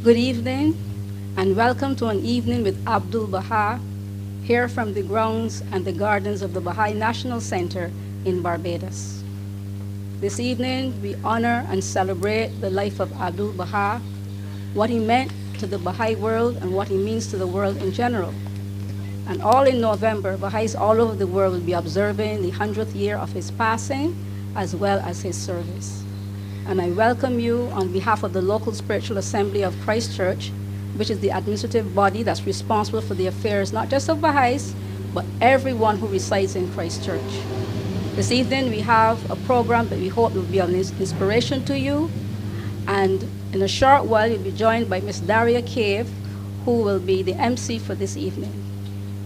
Good evening, and welcome to an evening with Abdu'l-Baha, here from the grounds and the gardens of the Baha'i National Center in Barbados. This evening, we honor and celebrate the life of Abdu'l-Baha, what he meant to the Baha'i world and what he means to the world in general. And all in November, Baha'is all over the world will be observing the 100th year of his passing, as well as his service. And I welcome you on behalf of the local Spiritual Assembly of Christ Church, which is the administrative body that's responsible for the affairs not just of Baha'is, but everyone who resides in Christ Church. This evening we have a program that we hope will be an inspiration to you, and in a short while you'll be joined by Miss Daria Cave, who will be the MC for this evening.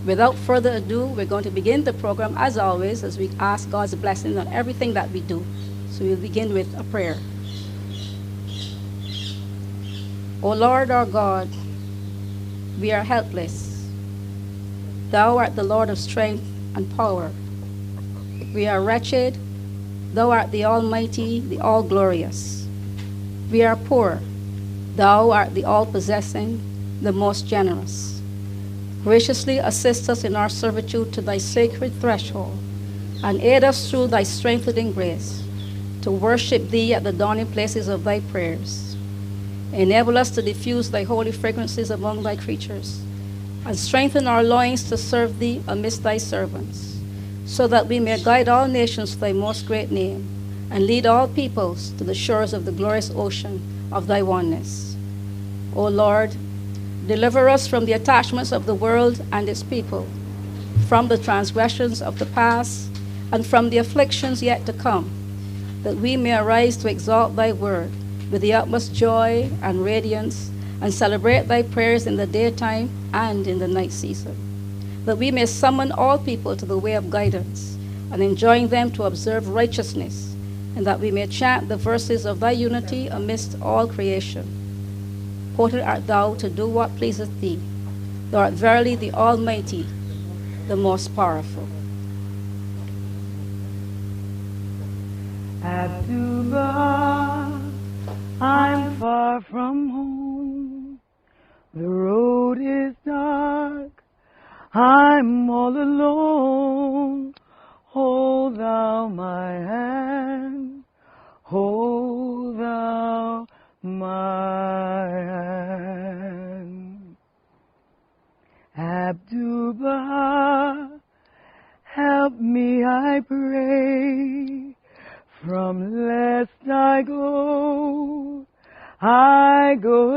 Without further ado, we're going to begin the program as always, as we ask God's blessing on everything that we do. So we'll begin with a prayer. O Lord our God, we are helpless. Thou art the Lord of strength and power. We are wretched. Thou art the Almighty, the All-Glorious. We are poor. Thou art the All-Possessing, the Most Generous. Graciously assist us in our servitude to thy sacred threshold, and aid us through thy strengthening grace to worship thee at the dawning places of thy prayers. Enable us to diffuse thy holy fragrances among thy creatures, and strengthen our loins to serve thee amidst thy servants, so that we may guide all nations to thy most great name, and lead all peoples to the shores of the glorious ocean of thy oneness. O Lord, deliver us from the attachments of the world and its people, from the transgressions of the past, and from the afflictions yet to come, that we may arise to exalt thy word with the utmost joy and radiance, and celebrate thy prayers in the daytime and in the night season, that we may summon all people to the way of guidance, and enjoin them to observe righteousness, and that we may chant the verses of thy unity amidst all creation. Potent art thou to do what pleaseth thee. Thou art verily the Almighty, the most powerful. Abdu'l-Baha, I'm far from home. The road is dark. I'm all alone. Hold thou my hand. Hold thou my hand. Abdu'l-Baha, help me, I pray. From lest I go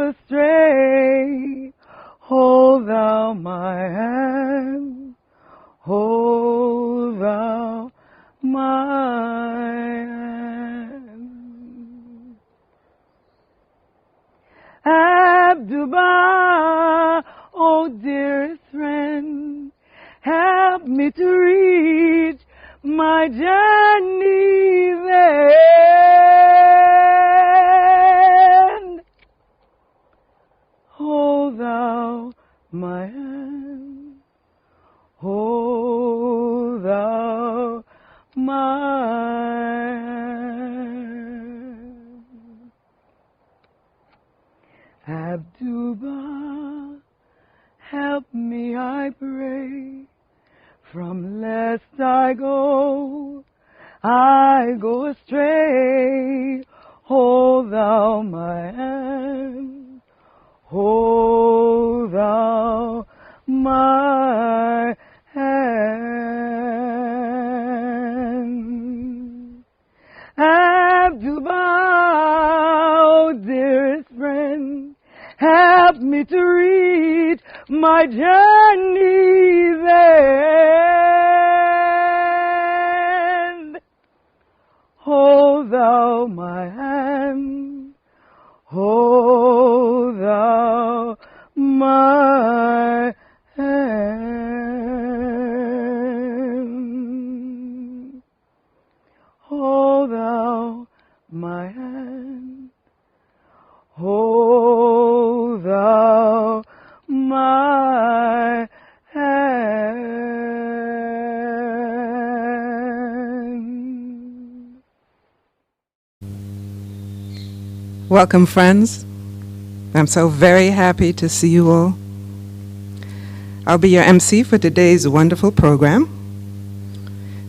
astray. Hold thou my hand, hold thou my hand. Abdu'l-Baha, oh dearest friend, help me to reach my journey's end. Hold thou my hand, hold thou my hand. Abdu'l-Baha, help me, I pray. From lest I go astray. Hold thou my hand, help me to reach my journey's end. Hold thou my hand, hold thou my hand. Hold thou my hand, hold thou my hand. Welcome, friends. I'm so very happy to see you all. I'll be your MC for today's wonderful program,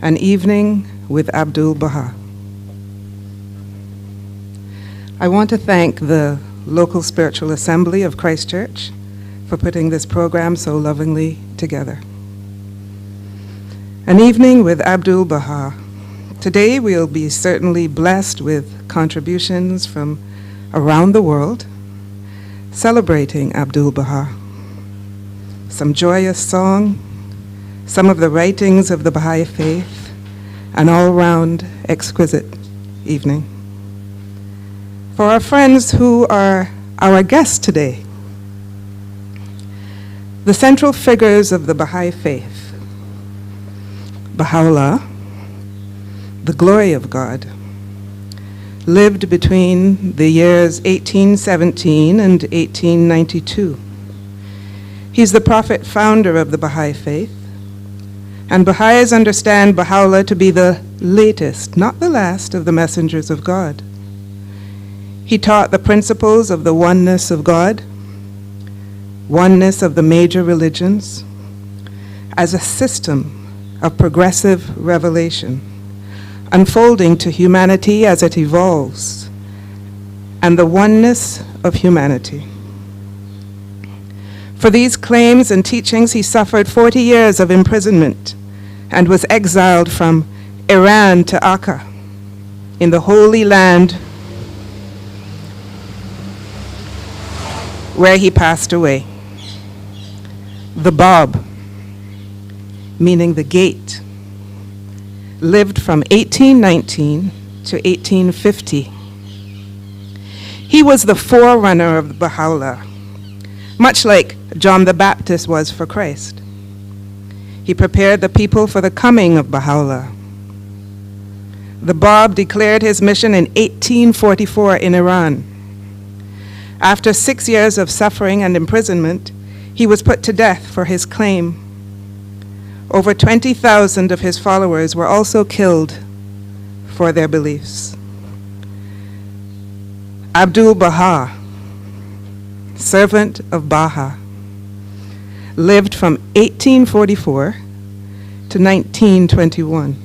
An Evening with Abdu'l-Baha. I want to thank the local spiritual assembly of Christchurch for putting this program so lovingly together. An Evening with Abdu'l-Baha. Today we'll be certainly blessed with contributions from around the world celebrating Abdu'l-Baha. Some joyous song, some of the writings of the Baha'i faith, an all-round exquisite evening. For our friends who are our guests today, the central figures of the Baha'i faith, Baha'u'llah, the glory of God, lived between the years 1817 and 1892. He's the prophet founder of the Baha'i faith, and Baha'is understand Baha'u'llah to be the latest, not the last, of the messengers of God. He taught the principles of the oneness of God, oneness of the major religions, as a system of progressive revelation, unfolding to humanity as it evolves, and the oneness of humanity. For these claims and teachings, he suffered 40 years of imprisonment and was exiled from Iran to Akka, in the Holy Land, where he passed away. The Bab, meaning the gate, lived from 1819 to 1850. He was the forerunner of Baha'u'llah, much like John the Baptist was for Christ. He prepared the people for the coming of Baha'u'llah. The Bab declared his mission in 1844 in Iran. After 6 years of suffering and imprisonment, he was put to death for his claim. Over 20,000 of his followers were also killed for their beliefs. Abdu'l-Baha, servant of Baha, lived from 1844 to 1921.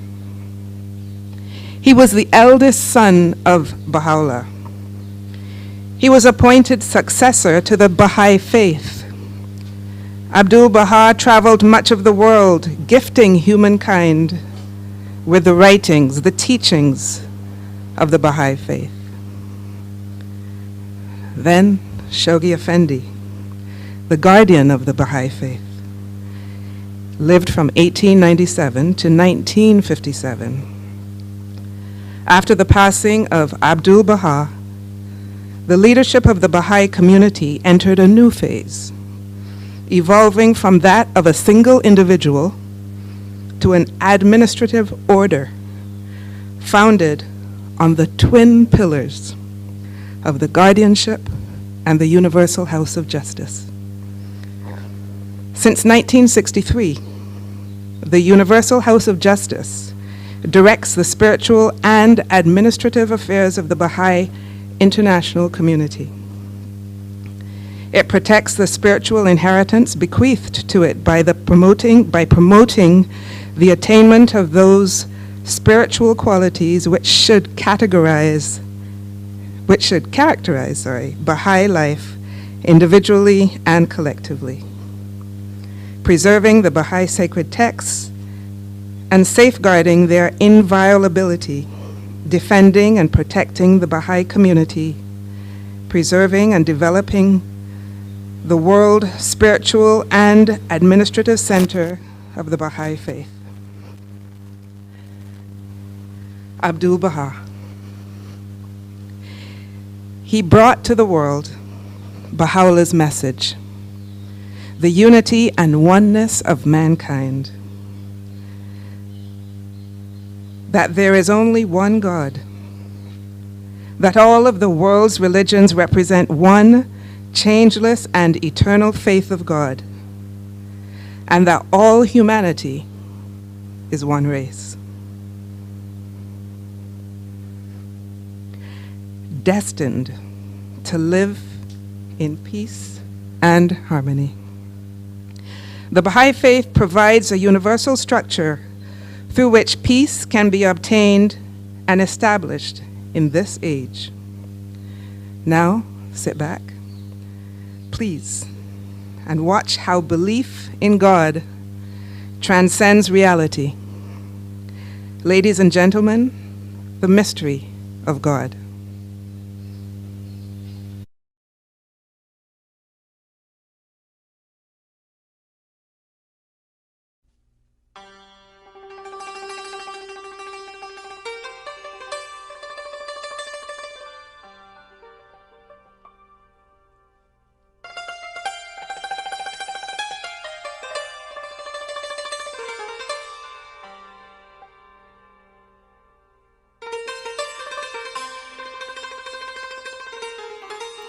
He was the eldest son of Baha'u'llah. He was appointed successor to the Baha'i faith. Abdu'l-Baha traveled much of the world, gifting humankind with the writings, the teachings of the Baha'i faith. Then Shoghi Effendi, the guardian of the Baha'i faith, lived from 1897 to 1957. After the passing of Abdu'l-Baha, the leadership of the Baha'i community entered a new phase, evolving from that of a single individual to an administrative order founded on the twin pillars of the guardianship and the Universal House of Justice. Since 1963, the Universal House of Justice directs the spiritual and administrative affairs of the Baha'i international community. It protects the spiritual inheritance bequeathed to it by promoting the attainment of those spiritual qualities which should characterize Baha'i life individually and collectively, preserving the Baha'i sacred texts and safeguarding their inviolability, defending and protecting the Baha'i community, preserving and developing the world spiritual and administrative center of the Baha'i faith. Abdu'l-Baha. He brought to the world Baha'u'llah's message, the unity and oneness of mankind, that there is only one God, that all of the world's religions represent one changeless and eternal faith of God, and that all humanity is one race. Destined to live in peace and harmony. The Baha'i faith provides a universal structure through which peace can be obtained and established in this age. Now, sit back, please, and watch how belief in God transcends reality. Ladies and gentlemen, the mystery of God.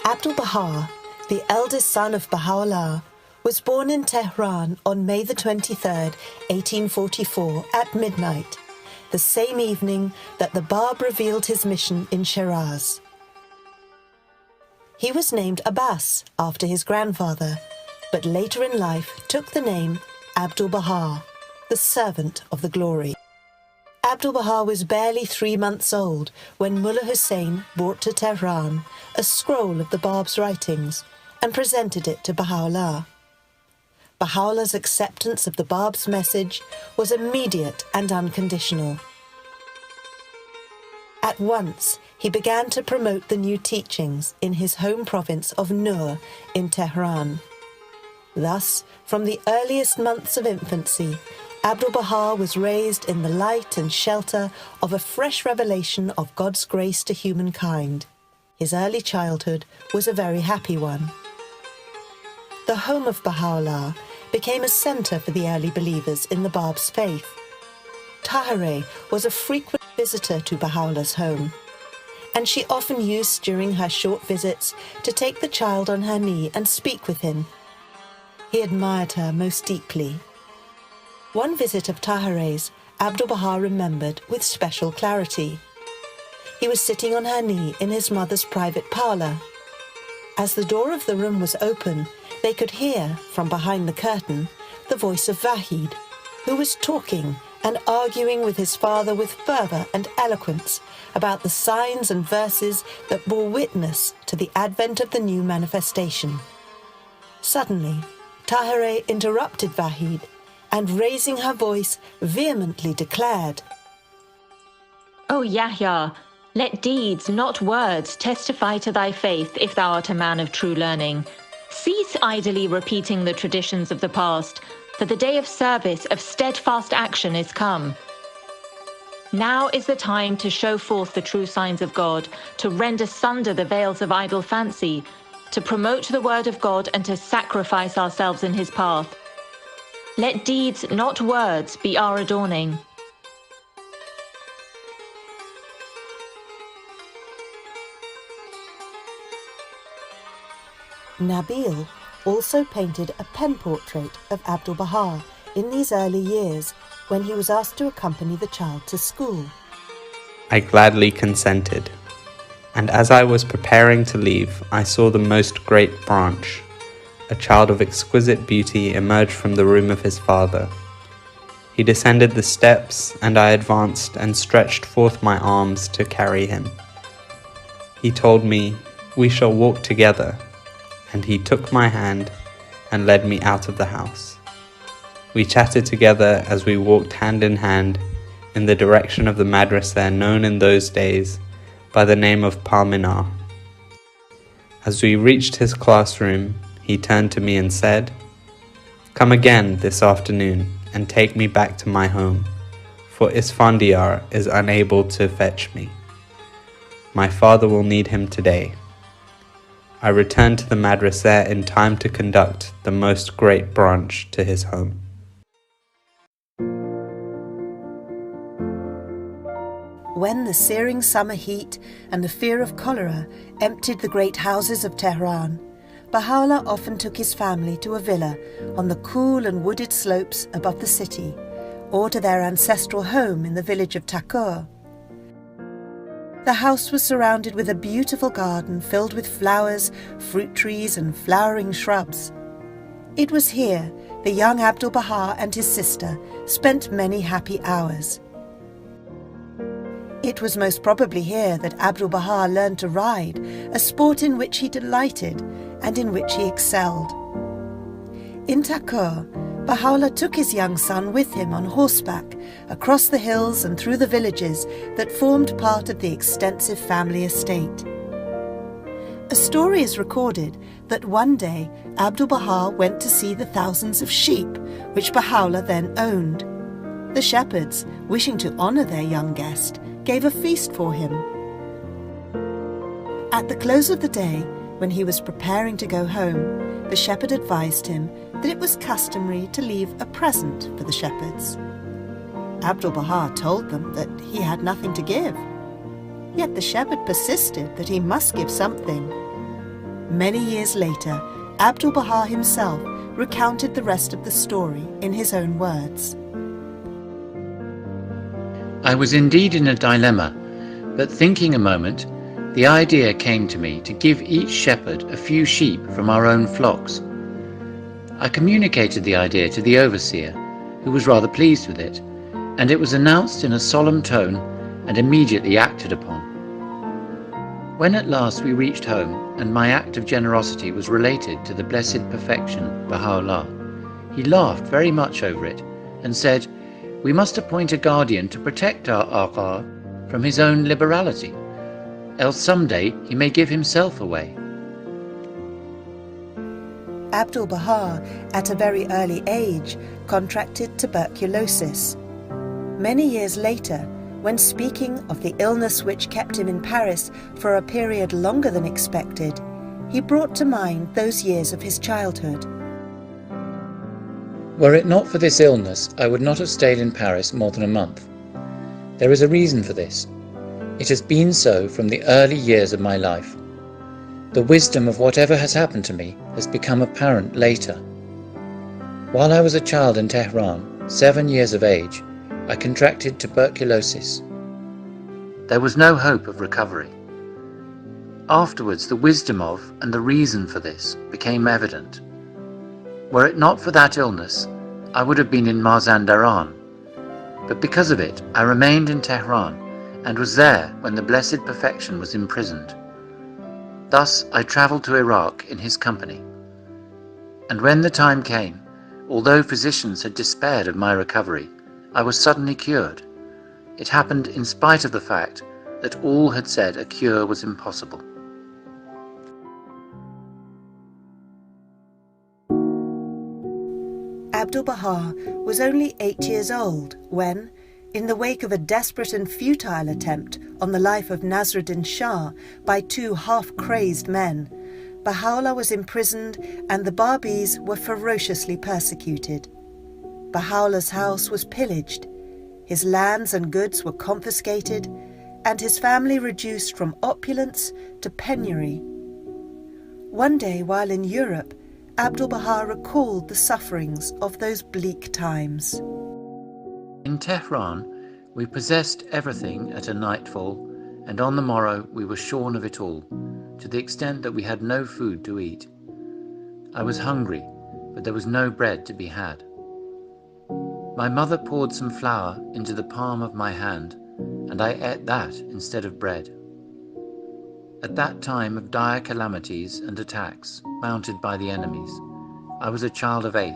Abdu'l-Baha, the eldest son of Baha'u'llah, was born in Tehran on May the 23rd, 1844 at midnight, the same evening that the Bab revealed his mission in Shiraz. He was named Abbas after his grandfather, but later in life took the name Abdu'l-Baha, the servant of the glory. Abdu'l-Baha was barely 3 months old when Mullah Hussein brought to Tehran a scroll of the Bab's writings and presented it to Baha'u'llah. Baha'u'llah's acceptance of the Bab's message was immediate and unconditional. At once, he began to promote the new teachings in his home province of Nur in Tehran. Thus, from the earliest months of infancy, Abdu'l-Baha was raised in the light and shelter of a fresh revelation of God's grace to humankind. His early childhood was a very happy one. The home of Baha'u'llah became a center for the early believers in the Bab's faith. Tahireh was a frequent visitor to Baha'u'llah's home, and she often used during her short visits to take the child on her knee and speak with him. He admired her most deeply. One visit of Tahireh's Abdu'l-Baha remembered with special clarity. He was sitting on her knee in his mother's private parlor. As the door of the room was open, they could hear, from behind the curtain, the voice of Vahid, who was talking and arguing with his father with fervor and eloquence about the signs and verses that bore witness to the advent of the new manifestation. Suddenly, Tahireh interrupted Vahid and, raising her voice, vehemently declared, "O Yahya, let deeds, not words, testify to thy faith if thou art a man of true learning. Cease idly repeating the traditions of the past, for the day of service, of steadfast action is come. Now is the time to show forth the true signs of God, to rend asunder the veils of idle fancy, to promote the word of God and to sacrifice ourselves in his path. Let deeds, not words, be our adorning." Nabil also painted a pen portrait of Abdu'l-Baha in these early years when he was asked to accompany the child to school. I gladly consented, and as I was preparing to leave, I saw the most great branch. A child of exquisite beauty emerged from the room of his father. He descended the steps, and I advanced and stretched forth my arms to carry him. He told me, "We shall walk together," and he took my hand and led me out of the house. We chatted together as we walked hand in hand in the direction of the madrasa known in those days by the name of Palminar. As we reached his classroom, he turned to me and said, "Come again this afternoon and take me back to my home, for Isfandiar is unable to fetch me. My father will need him today." I returned to the madrasa in time to conduct the most great branch to his home. When the searing summer heat and the fear of cholera emptied the great houses of Tehran, Baha'u'llah often took his family to a villa on the cool and wooded slopes above the city, or to their ancestral home in the village of Takur. The house was surrounded with a beautiful garden filled with flowers, fruit trees and flowering shrubs. It was here the young Abdu'l-Baha and his sister spent many happy hours. It was most probably here that Abdu'l-Baha learned to ride, a sport in which he delighted and in which he excelled. In Takur, Baha'u'llah took his young son with him on horseback across the hills and through the villages that formed part of the extensive family estate. A story is recorded that one day Abdu'l-Baha went to see the thousands of sheep which Baha'u'llah then owned. The shepherds, wishing to honour their young guest, gave a feast for him. At the close of the day, when he was preparing to go home, the shepherd advised him that it was customary to leave a present for the shepherds. Abdu'l-Baha told them that he had nothing to give. Yet the shepherd persisted that he must give something. Many years later, Abdu'l-Baha himself recounted the rest of the story in his own words. I was indeed in a dilemma, but thinking a moment, the idea came to me to give each shepherd a few sheep from our own flocks. I communicated the idea to the overseer, who was rather pleased with it, and it was announced in a solemn tone and immediately acted upon. When at last we reached home and my act of generosity was related to the Blessed Perfection, Baha'u'llah, he laughed very much over it and said, "We must appoint a guardian to protect our Aqa from his own liberality, else someday he may give himself away." Abdu'l-Baha, at a very early age, contracted tuberculosis. Many years later, when speaking of the illness which kept him in Paris for a period longer than expected, he brought to mind those years of his childhood. Were it not for this illness, I would not have stayed in Paris more than a month. There is a reason for this. It has been so from the early years of my life. The wisdom of whatever has happened to me has become apparent later. While I was a child in Tehran, 7 years of age, I contracted tuberculosis. There was no hope of recovery. Afterwards, the wisdom of and the reason for this became evident. Were it not for that illness, I would have been in Mazandaran, but because of it, I remained in Tehran and was there when the Blessed Perfection was imprisoned. Thus I travelled to Iraq in his company. And when the time came, although physicians had despaired of my recovery, I was suddenly cured. It happened in spite of the fact that all had said a cure was impossible. Abdu'l-Baha was only 8 years old when, in the wake of a desperate and futile attempt on the life of Nasruddin Shah by 2 half-crazed men, Baha'u'llah was imprisoned and the Babis were ferociously persecuted. Baha'u'llah's house was pillaged, his lands and goods were confiscated, and his family reduced from opulence to penury. One day while in Europe, Abdu'l-Baha recalled the sufferings of those bleak times. In Tehran, we possessed everything at a nightfall, and on the morrow we were shorn of it all, to the extent that we had no food to eat. I was hungry, but there was no bread to be had. My mother poured some flour into the palm of my hand, and I ate that instead of bread. At that time of dire calamities and attacks mounted by the enemies, I was a child of 8.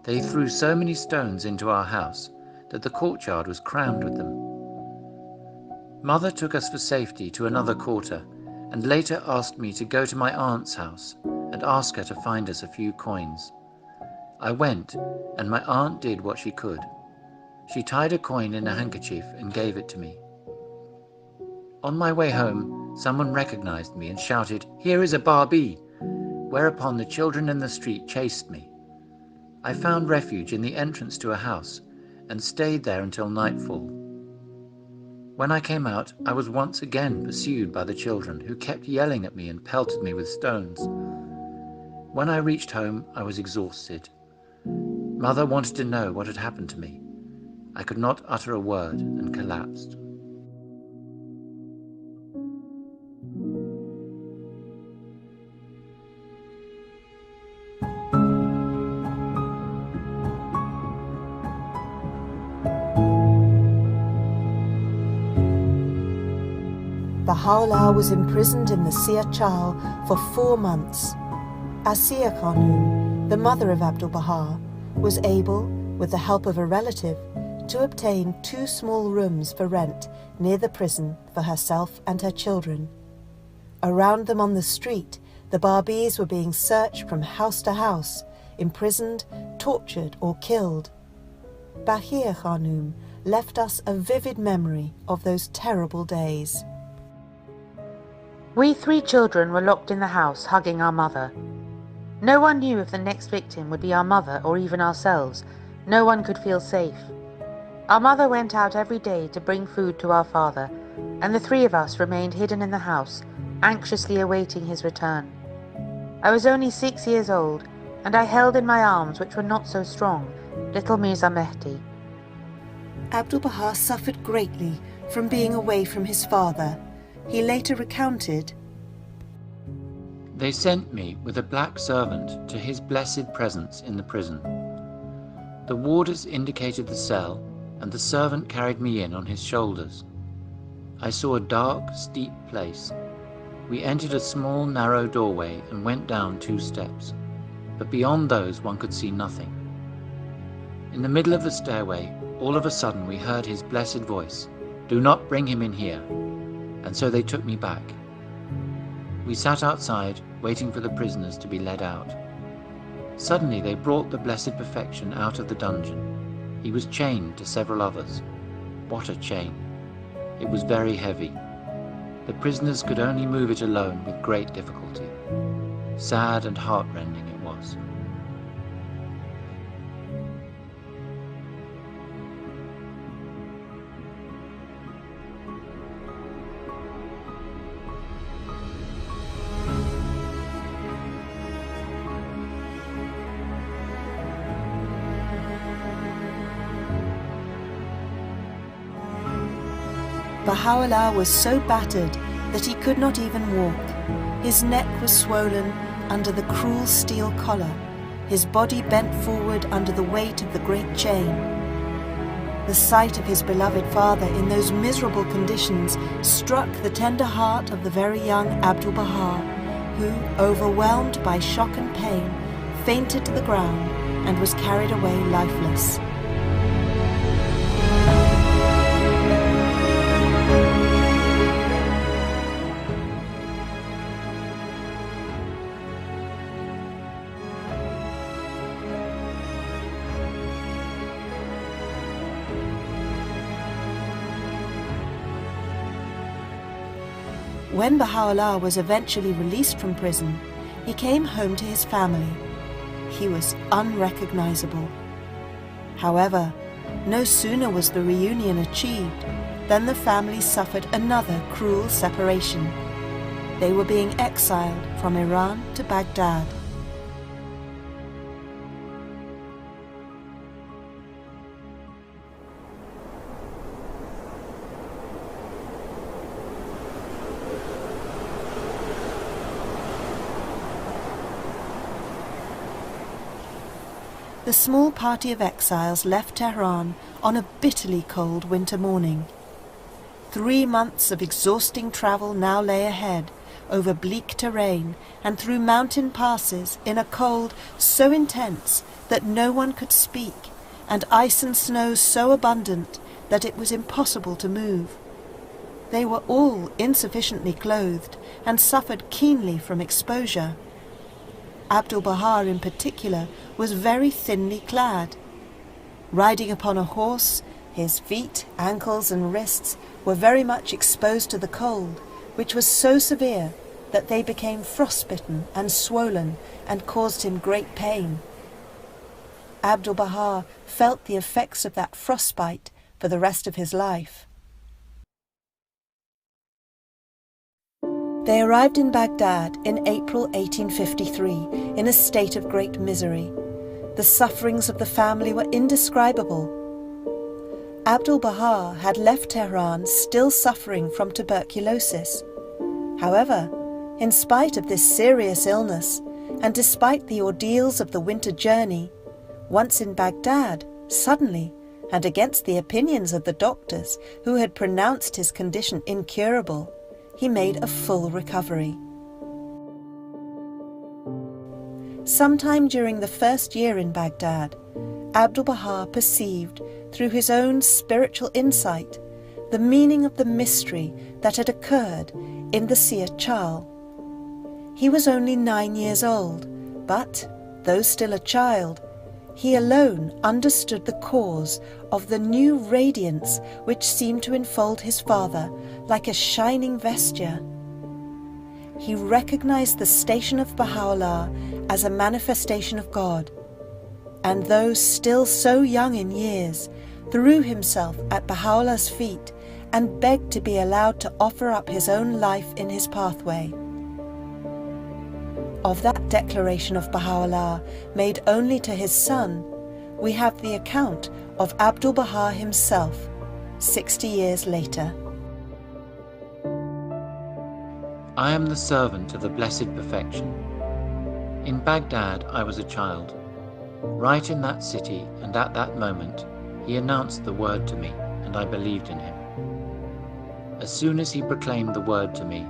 They threw so many stones into our house that the courtyard was crammed with them. Mother took us for safety to another quarter and later asked me to go to my aunt's house and ask her to find us a few coins. I went, and my aunt did what she could. She tied a coin in a handkerchief and gave it to me. On my way home, someone recognized me and shouted, "Here is a Barbie!" Whereupon the children in the street chased me. I found refuge in the entrance to a house and stayed there until nightfall. When I came out, I was once again pursued by the children, who kept yelling at me and pelted me with stones. When I reached home, I was exhausted. Mother wanted to know what had happened to me. I could not utter a word and collapsed. Baha'u'llah was imprisoned in the Siyah-Chal for 4 months. Asiya Khanum, the mother of Abdu'l-Baha, was able, with the help of a relative, to obtain 2 small rooms for rent near the prison for herself and her children. Around them on the street, the Barbis were being searched from house to house, imprisoned, tortured or killed. Bahia Khanum left us a vivid memory of those terrible days. We 3 children were locked in the house, hugging our mother. No one knew if the next victim would be our mother or even ourselves. No one could feel safe. Our mother went out every day to bring food to our father, and the 3 of us remained hidden in the house, anxiously awaiting his return. I was only 6 years old, and I held in my arms, which were not so strong, little Mirza Mehdi. Abdu'l-Baha suffered greatly from being away from his father. He later recounted, They sent me with a black servant to his blessed presence in the prison. The warders indicated the cell, and the servant carried me in on his shoulders. I saw a dark, steep place. We entered a small, narrow doorway and went down 2 steps, but beyond those one could see nothing. In the middle of the stairway, all of a sudden we heard his blessed voice, "Do not bring him in here." And so they took me back. We sat outside, waiting for the prisoners to be led out. Suddenly they brought the Blessed Perfection out of the dungeon. He was chained to several others. What a chain! It was very heavy. The prisoners could only move it alone with great difficulty. Sad and heartrending it was. Baha'u'llah was so battered that he could not even walk. His neck was swollen under the cruel steel collar, his body bent forward under the weight of the great chain. The sight of his beloved father in those miserable conditions struck the tender heart of the very young Abdu'l-Baha, who, overwhelmed by shock and pain, fainted to the ground and was carried away lifeless. When Baha'u'llah was eventually released from prison, he came home to his family. He was unrecognizable. However, no sooner was the reunion achieved than the family suffered another cruel separation. They were being exiled from Iran to Baghdad. The small party of exiles left Tehran on a bitterly cold winter morning. 3 months of exhausting travel now lay ahead, over bleak terrain and through mountain passes in a cold so intense that no one could speak, and ice and snow so abundant that it was impossible to move. They were all insufficiently clothed and suffered keenly from exposure. Abdu'l-Baha in particular was very thinly clad. Riding upon a horse, his feet, ankles and wrists were very much exposed to the cold, which was so severe that they became frostbitten and swollen and caused him great pain. Abdu'l-Baha felt the effects of that frostbite for the rest of his life. They arrived in Baghdad in April 1853 in a state of great misery. The sufferings of the family were indescribable. Abdu'l-Baha had left Tehran still suffering from tuberculosis. However, in spite of this serious illness, and despite the ordeals of the winter journey, once in Baghdad, suddenly, and against the opinions of the doctors who had pronounced his condition incurable, he made a full recovery. Sometime during the first year in Baghdad, Abdu'l-Baha perceived, through his own spiritual insight, the meaning of the mystery that had occurred in the Seer Chal. He was only 9 years old, but, though still a child, he alone understood the cause of the new radiance which seemed to enfold his father like a shining vesture. He recognized the station of Baha'u'llah as a manifestation of God, and though still so young in years, threw himself at Baha'u'llah's feet and begged to be allowed to offer up his own life in his pathway. Of that declaration of Baha'u'llah, made only to his son, we have the account of Abdu'l-Baha himself, 60 years later. I am the servant of the Blessed Perfection. In Baghdad I was a child. Right in that city and at that moment, he announced the word to me, and I believed in him. As soon as he proclaimed the word to me,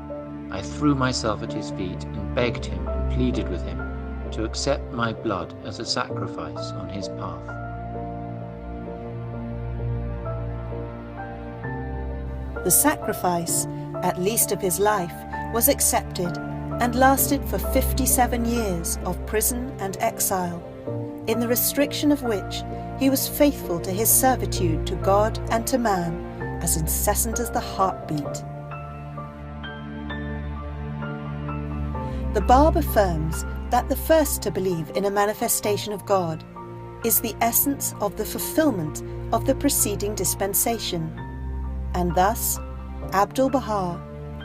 I threw myself at his feet and begged him and pleaded with him to accept my blood as a sacrifice on his path. The sacrifice, at least of his life, was accepted and lasted for 57 years of prison and exile, in the restriction of which he was faithful to his servitude to God and to man, as incessant as the heartbeat. The Bab affirms that the first to believe in a manifestation of God is the essence of the fulfillment of the preceding dispensation, and thus Abdu'l-Baha,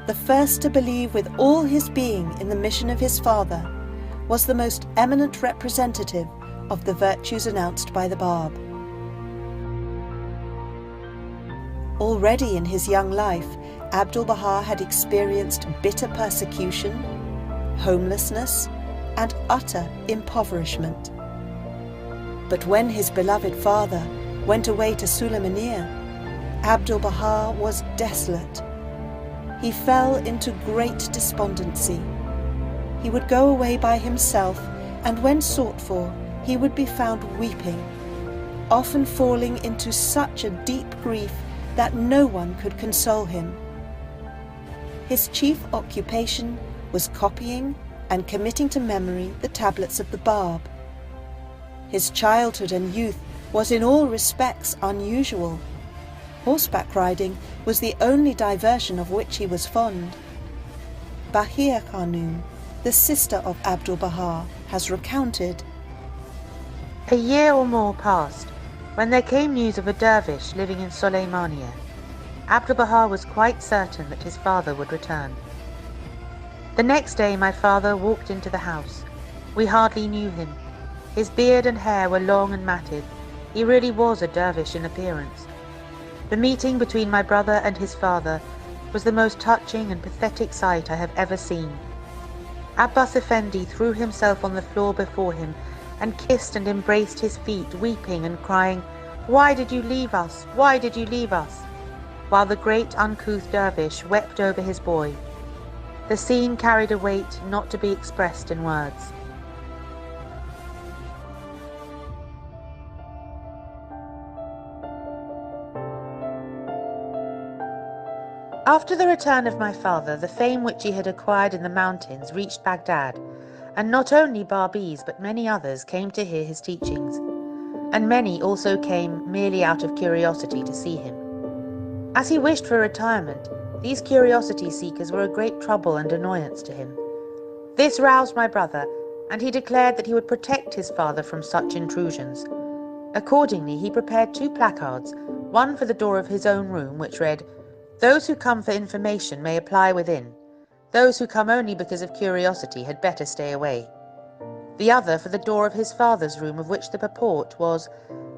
the first to believe with all his being in the mission of his father, was the most eminent representative of the virtues announced by the Bab. Already in his young life, Abdu'l-Baha had experienced bitter persecution, homelessness, and utter impoverishment. But when his beloved father went away to Sulaymaniyah, Abdu'l-Baha was desolate. He fell into great despondency. He would go away by himself, and when sought for, he would be found weeping, often falling into such a deep grief that no one could console him. His chief occupation was copying and committing to memory the tablets of the Bab. His childhood and youth was in all respects unusual. Horseback riding was the only diversion of which he was fond. Bahia Khanum, the sister of Abdu'l-Baha, has recounted, A year or more passed, when there came news of a dervish living in Sulaymaniyah. Abdu'l-Baha was quite certain that his father would return. The next day my father walked into the house. We hardly knew him. His beard and hair were long and matted. He really was a dervish in appearance. The meeting between my brother and his father was the most touching and pathetic sight I have ever seen. Abbas Effendi threw himself on the floor before him and kissed and embraced his feet, weeping and crying, "Why did you leave us? Why did you leave us?" while the great uncouth dervish wept over his boy. The scene carried a weight not to be expressed in words. After the return of my father, the fame which he had acquired in the mountains reached Baghdad, and not only Babis but many others came to hear his teachings, and many also came merely out of curiosity to see him. As he wished for retirement, these curiosity seekers were a great trouble and annoyance to him. This roused my brother, and he declared that he would protect his father from such intrusions. Accordingly, he prepared 2 placards, one for the door of his own room, which read, "Those who come for information may apply within. Those who come only because of curiosity had better stay away." The other for the door of his father's room, of which the purport was,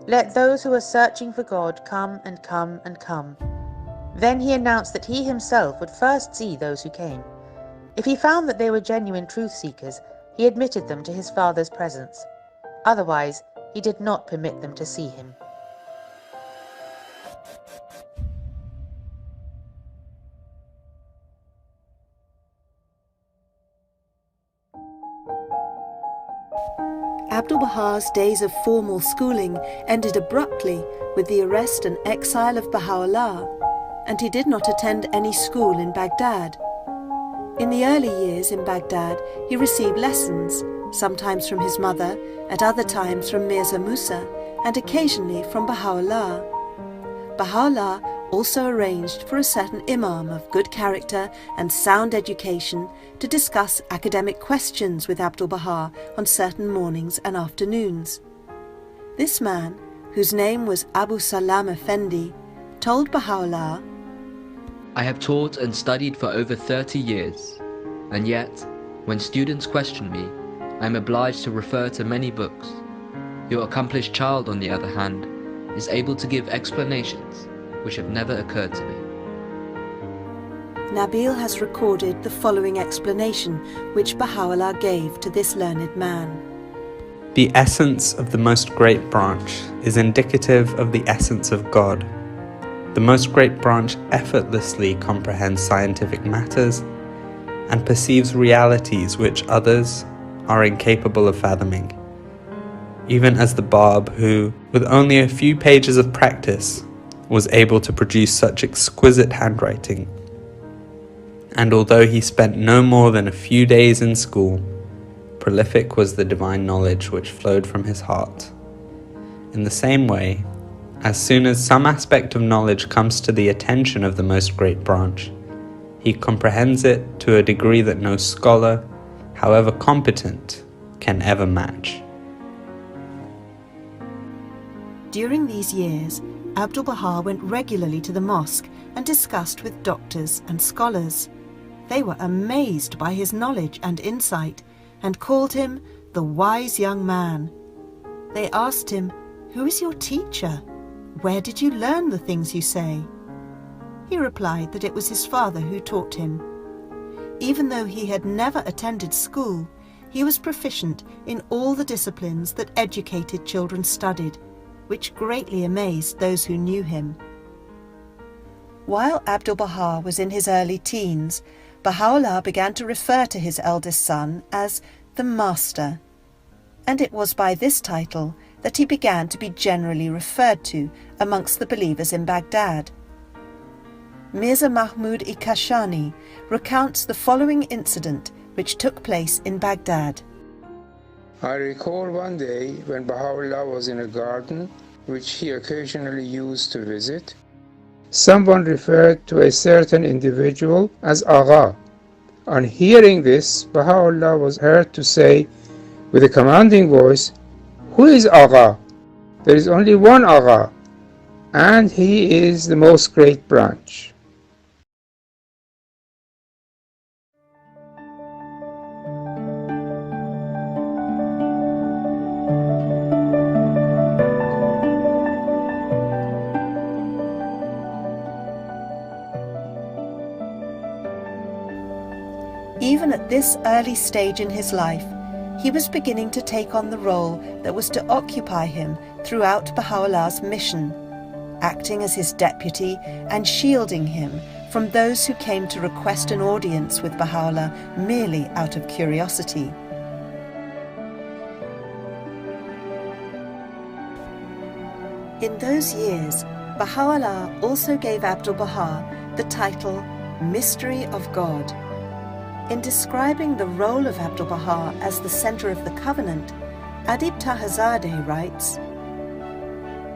"Let those who are searching for God come and come and come." Then he announced that he himself would first see those who came. If he found that they were genuine truth-seekers, he admitted them to his father's presence. Otherwise, he did not permit them to see him. Abdu'l-Baha's days of formal schooling ended abruptly with the arrest and exile of Baha'u'llah, and he did not attend any school in Baghdad. In the early years in Baghdad, he received lessons, sometimes from his mother, at other times from Mirza Musa, and occasionally from Baha'u'llah. Baha'u'llah also arranged for a certain imam of good character and sound education to discuss academic questions with Abdu'l-Baha on certain mornings and afternoons. This man, whose name was Abu Salam Effendi, told Baha'u'llah, "I have taught and studied for over 30 years, and yet, when students question me, I am obliged to refer to many books. Your accomplished child, on the other hand, is able to give explanations which have never occurred to me." Nabil has recorded the following explanation which Baha'u'llah gave to this learned man. The essence of the Most Great Branch is indicative of the essence of God. The Most Great Branch effortlessly comprehends scientific matters and perceives realities which others are incapable of fathoming. Even as the Bab who, with only a few pages of practice, was able to produce such exquisite handwriting. And although he spent no more than a few days in school, prolific was the divine knowledge which flowed from his heart. In the same way, as soon as some aspect of knowledge comes to the attention of the Most Great Branch, he comprehends it to a degree that no scholar, however competent, can ever match. During these years, Abdu'l-Baha went regularly to the mosque and discussed with doctors and scholars. They were amazed by his knowledge and insight and called him the wise young man. They asked him, "Who is your teacher? Where did you learn the things you say?" He replied that it was his father who taught him. Even though he had never attended school, he was proficient in all the disciplines that educated children studied, which greatly amazed those who knew him. While Abdu'l-Baha was in his early teens, Baha'u'llah began to refer to his eldest son as the Master, and it was by this title that he began to be generally referred to amongst the believers in Baghdad. Mirza Mahmud-i Kashani recounts the following incident which took place in Baghdad. I recall one day when Baha'u'llah was in a garden, which he occasionally used to visit. Someone referred to a certain individual as Agha. On hearing this, Baha'u'llah was heard to say with a commanding voice, "Who is Agha? There is only one Agha, and he is the Most Great Branch." Even at this early stage in his life, he was beginning to take on the role that was to occupy him throughout Baha'u'llah's mission, acting as his deputy and shielding him from those who came to request an audience with Baha'u'llah merely out of curiosity. In those years, Baha'u'llah also gave Abdu'l-Baha the title Mystery of God. In describing the role of Abdu'l-Baha as the center of the covenant, Adib Tahazadeh writes,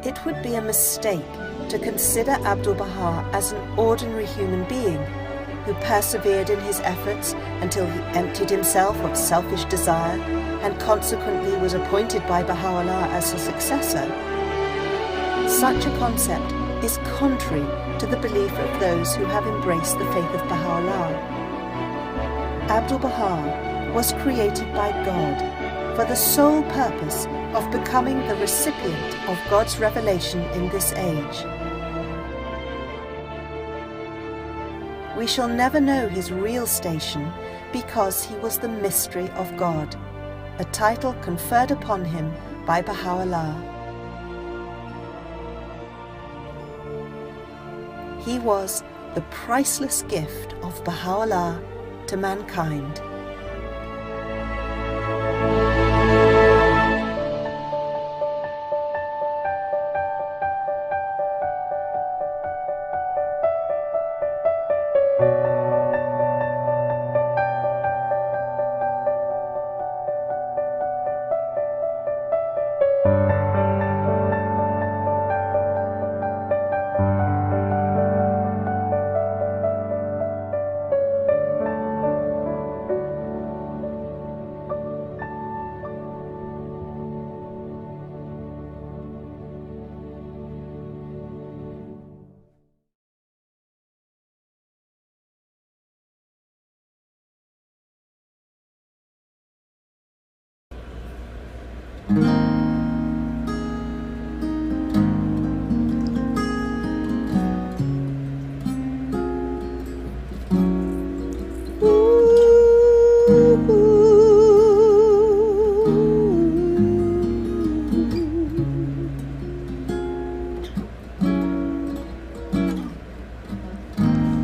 "It would be a mistake to consider Abdu'l-Baha as an ordinary human being who persevered in his efforts until he emptied himself of selfish desire and consequently was appointed by Baha'u'llah as his successor. Such a concept is contrary to the belief of those who have embraced the faith of Baha'u'llah. Abdu'l-Baha was created by God for the sole purpose of becoming the recipient of God's revelation in this age. We shall never know his real station because he was the mystery of God, a title conferred upon him by Baha'u'llah. He was the priceless gift of Baha'u'llah to mankind.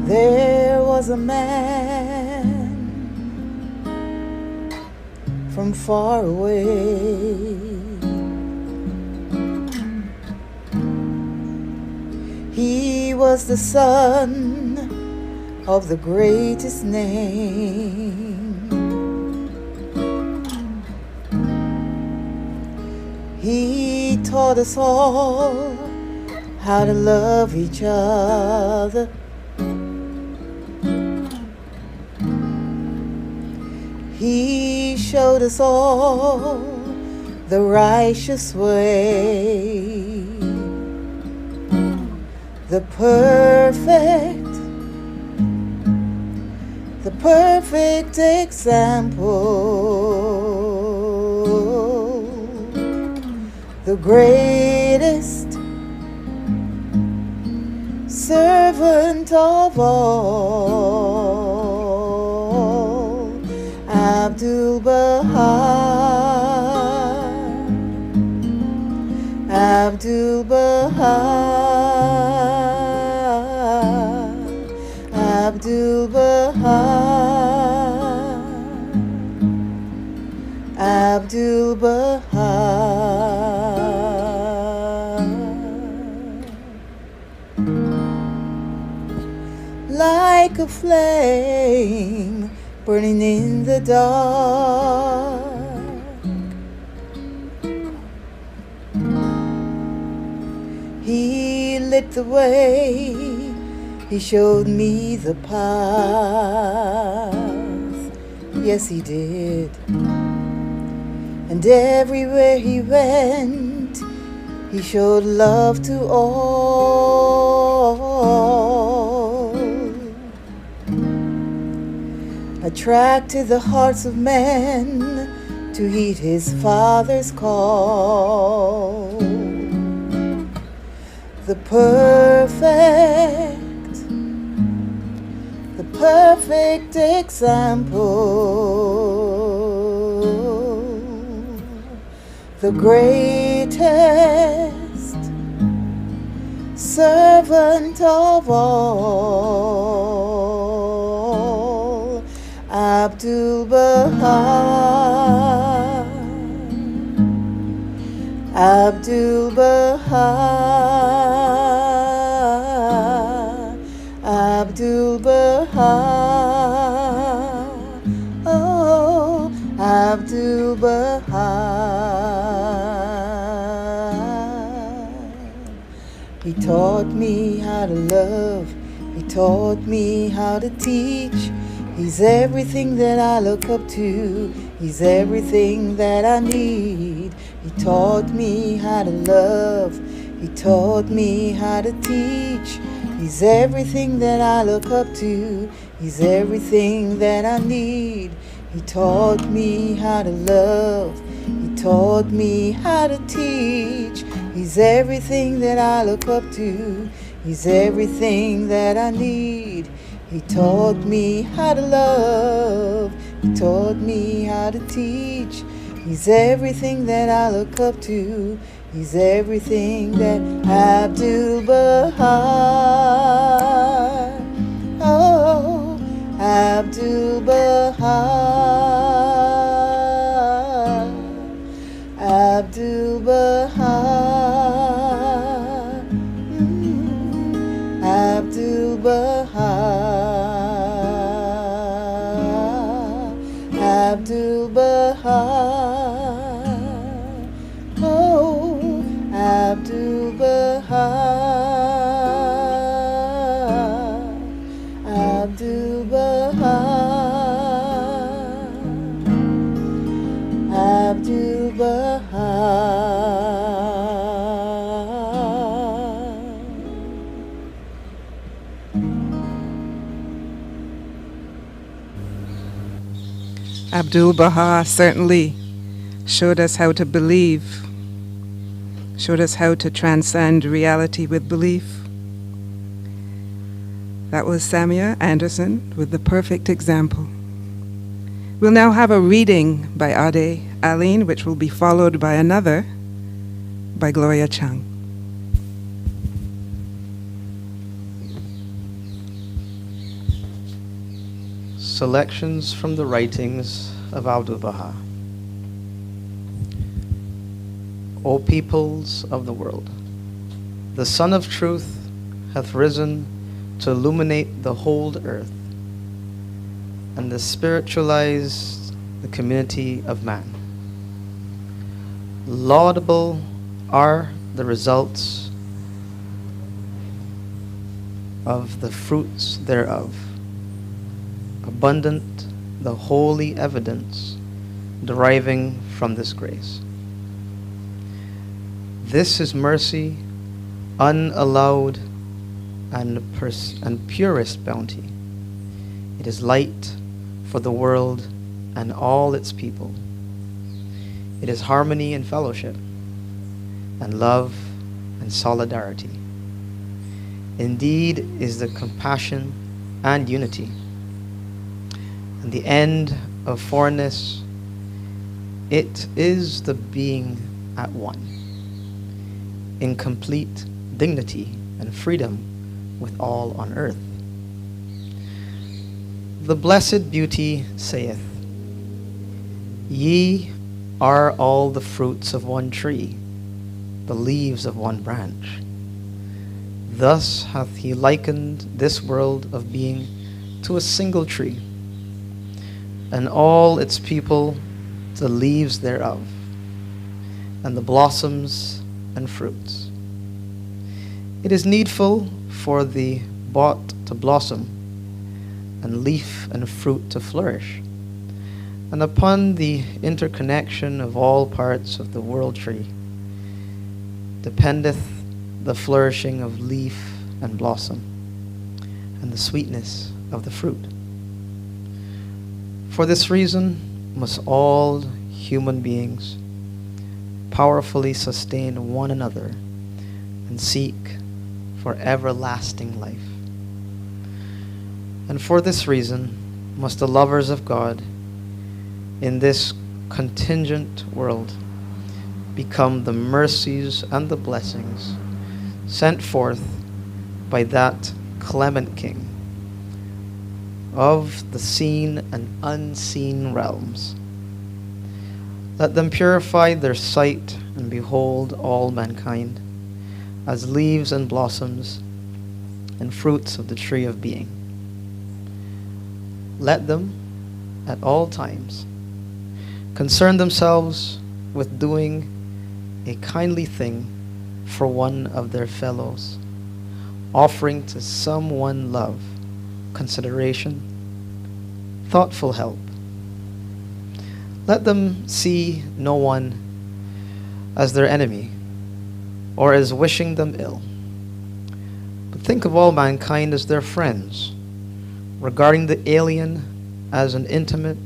There was a man from far away. He was the son of the greatest name. He taught us all how to love each other. He showed us all the righteous way, the perfect example, the greatest servant of all, Abdu'l-Baha, Abdu'l-Baha, Abdu'l-Baha, Abdu'l-Baha. Like a flame burning in the dark, he lit the way, he showed me the path. Yes, he did. And everywhere he went, he showed love to all, attracted the hearts of men to heed his Father's call. The perfect example, the greatest servant of all, Abdu'l-Baha, Abdu'l-Baha, Abdu'l-Baha, Abdu'l-Baha. He taught me how to love. He taught me how to teach. He's everything that I look up to. He's everything that I need. He taught me how to love. He taught me how to teach. He's everything that I look up to. He's everything that I need. He taught me how to love. He taught me how to teach. He's everything that I look up to. He's everything that I need. He taught me how to love. He taught me how to teach. He's everything that I look up to. He's everything that Abdu'l-Baha. Oh, Abdu'l-Baha. Abdu'l-Baha. Abdu'l-Baha. Abdu'l-Baha. Oh, Abdu'l-Baha. Abdu'l-Baha. Abdu'l-Baha certainly showed us how to believe, showed us how to transcend reality with belief. That was Samia Anderson with the perfect example. We'll now have a reading by Ade Aline, which will be followed by another by Gloria Chung. Selections from the writings of Abdu'l-Baha. O peoples of the world, the Sun of Truth hath risen to illuminate the whole earth and to spiritualize the community of man. Laudable are the results of the fruits thereof. Abundant the holy evidence deriving from this grace. This is mercy, unallowed and purest bounty. It is light for the world and all its people. It is harmony and fellowship, and love and solidarity. Indeed is the compassion and unity. And the end of foreignness, it is the being at one, in complete dignity and freedom with all on earth. The blessed beauty saith, Ye are all the fruits of one tree, the leaves of one branch. Thus hath he likened this world of being to a single tree, and all its people the leaves thereof, and the blossoms and fruits. It is needful for the bot to blossom, and leaf and fruit to flourish, and upon the interconnection of all parts of the world tree dependeth the flourishing of leaf and blossom, and the sweetness of the fruit. For this reason must all human beings powerfully sustain one another and seek for everlasting life. And for this reason must the lovers of God in this contingent world become the mercies and the blessings sent forth by that clement King of the seen and unseen realms. Let them purify their sight and behold all mankind as leaves and blossoms and fruits of the tree of being. Let them at all times concern themselves with doing a kindly thing for one of their fellows, offering to someone love, consideration, thoughtful help. Let them see no one as their enemy or as wishing them ill, but think of all mankind as their friends, regarding the alien as an intimate,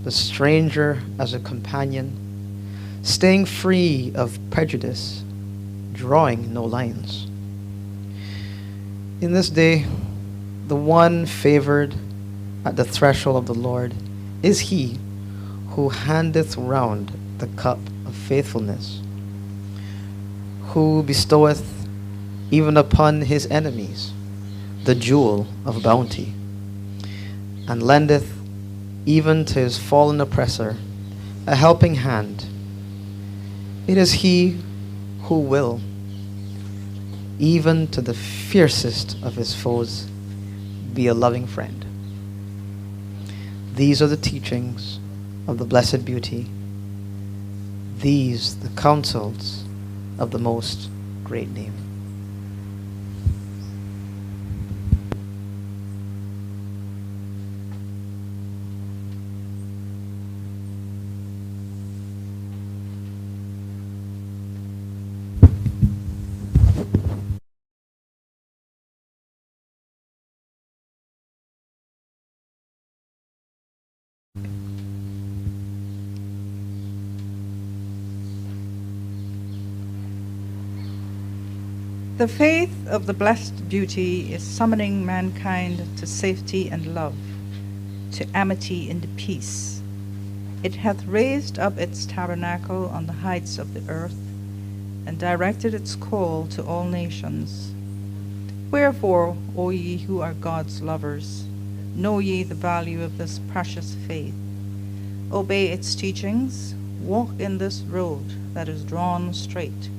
the stranger as a companion, staying free of prejudice, drawing no lines. In this day, the one favored at the threshold of the Lord is he who handeth round the cup of faithfulness, who bestoweth even upon his enemies the jewel of bounty, and lendeth even to his fallen oppressor a helping hand. It is he who will, even to the fiercest of his foes, be a loving friend. These are the teachings of the Blessed Beauty. These the counsels of the Most Great Name. The faith of the Blessed Beauty is summoning mankind to safety and love, to amity and peace. It hath raised up its tabernacle on the heights of the earth, and directed its call to all nations. Wherefore, O ye who are God's lovers, know ye the value of this precious faith. Obey its teachings, walk in this road that is drawn straight,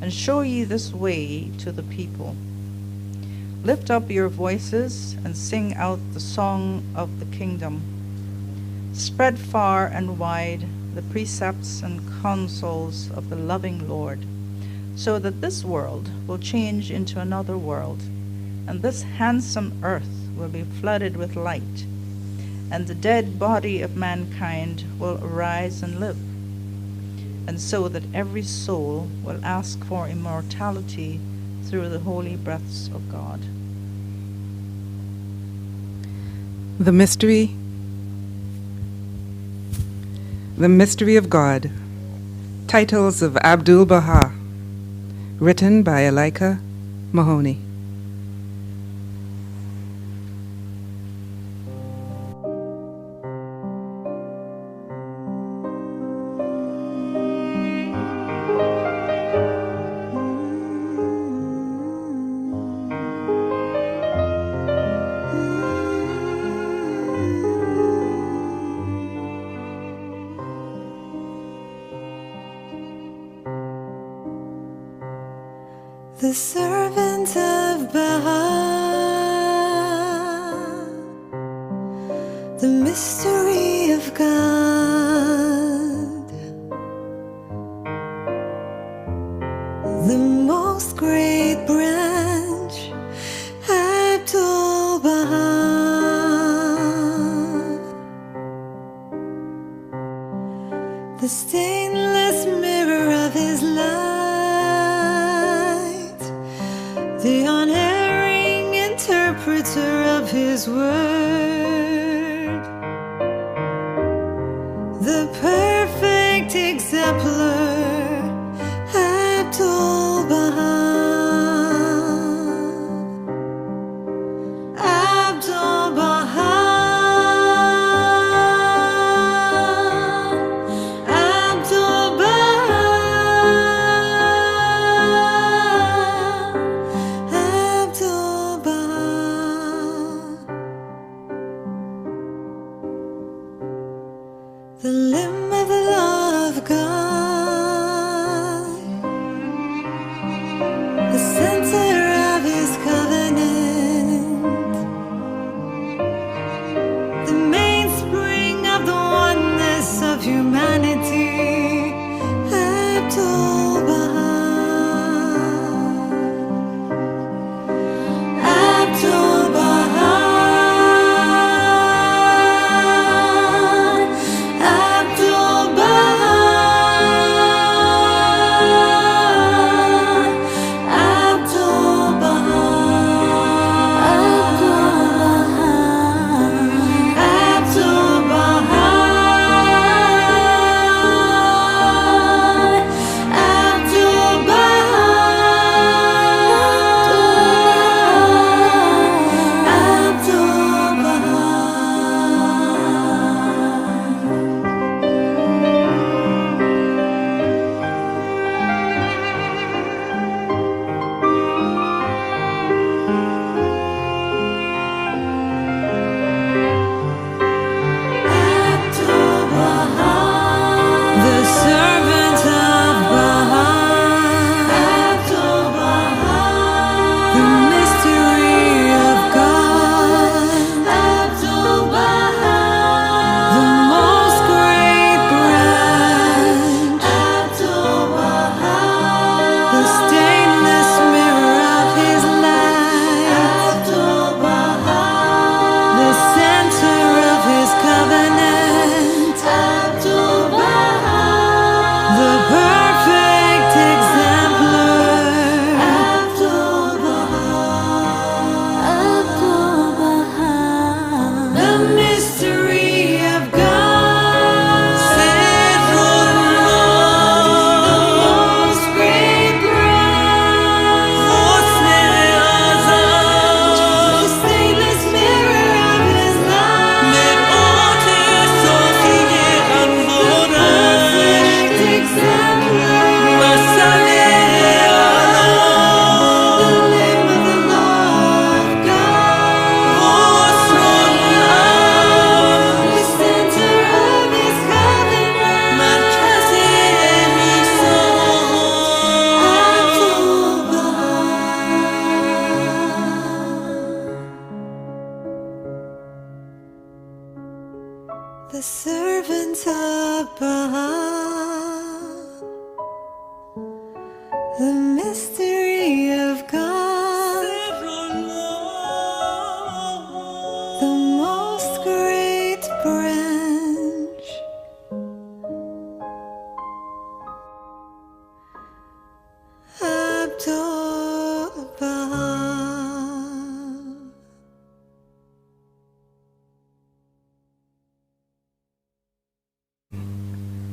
and show ye this way to the people. Lift up your voices and sing out the song of the kingdom. Spread far and wide the precepts and counsels of the loving Lord, so that this world will change into another world, and this handsome earth will be flooded with light, and the dead body of mankind will arise and live, and so that every soul will ask for immortality through the holy breaths of God. The mystery of God. Titles of Abdu'l-Baha, written by Elika Mahoney. The servant of Baha, the mystery of God, the most great branch, Abdu'l-Baha, the stainless mirror of his life, the unerring interpreter of his word, the perfect exemplar, Abdu'l-Baha, Abdu'l-Baha, Abdu'l-Baha,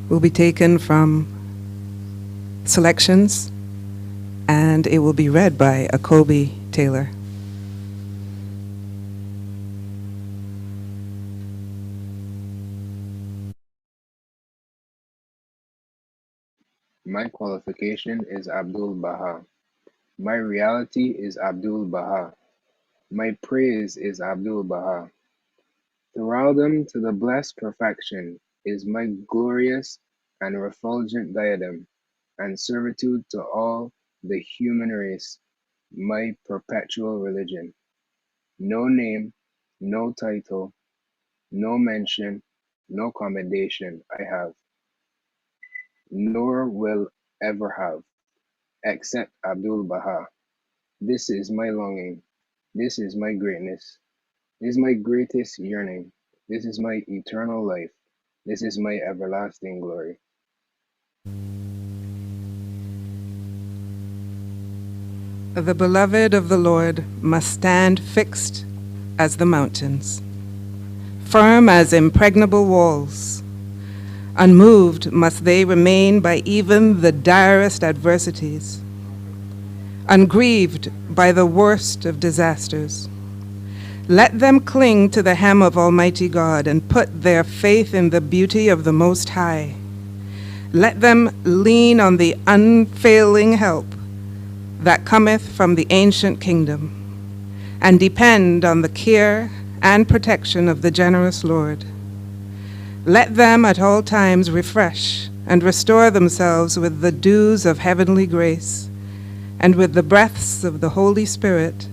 will be taken from selections, and it will be read by Akobe Taylor. My qualification is Abdu'l-Baha. My reality is Abdu'l-Baha. My praise is Abdu'l-Baha. Thraldom to the blessed perfection is my glorious and refulgent diadem, and servitude to all the human race my perpetual religion. No name, no title, no mention, no commendation I have, nor will ever have, except Abdu'l-Baha. This is my longing. This is my greatness. This is my greatest yearning. This is my eternal life. This is my everlasting glory. The beloved of the Lord must stand fixed as the mountains, firm as impregnable walls. Unmoved must they remain by even the direst adversities, ungrieved by the worst of disasters. Let them cling to the hem of Almighty God and put their faith in the beauty of the Most High. Let them lean on the unfailing help that cometh from the ancient kingdom, and depend on the care and protection of the generous Lord. Let them at all times refresh and restore themselves with the dews of heavenly grace, and with the breaths of the Holy Spirit,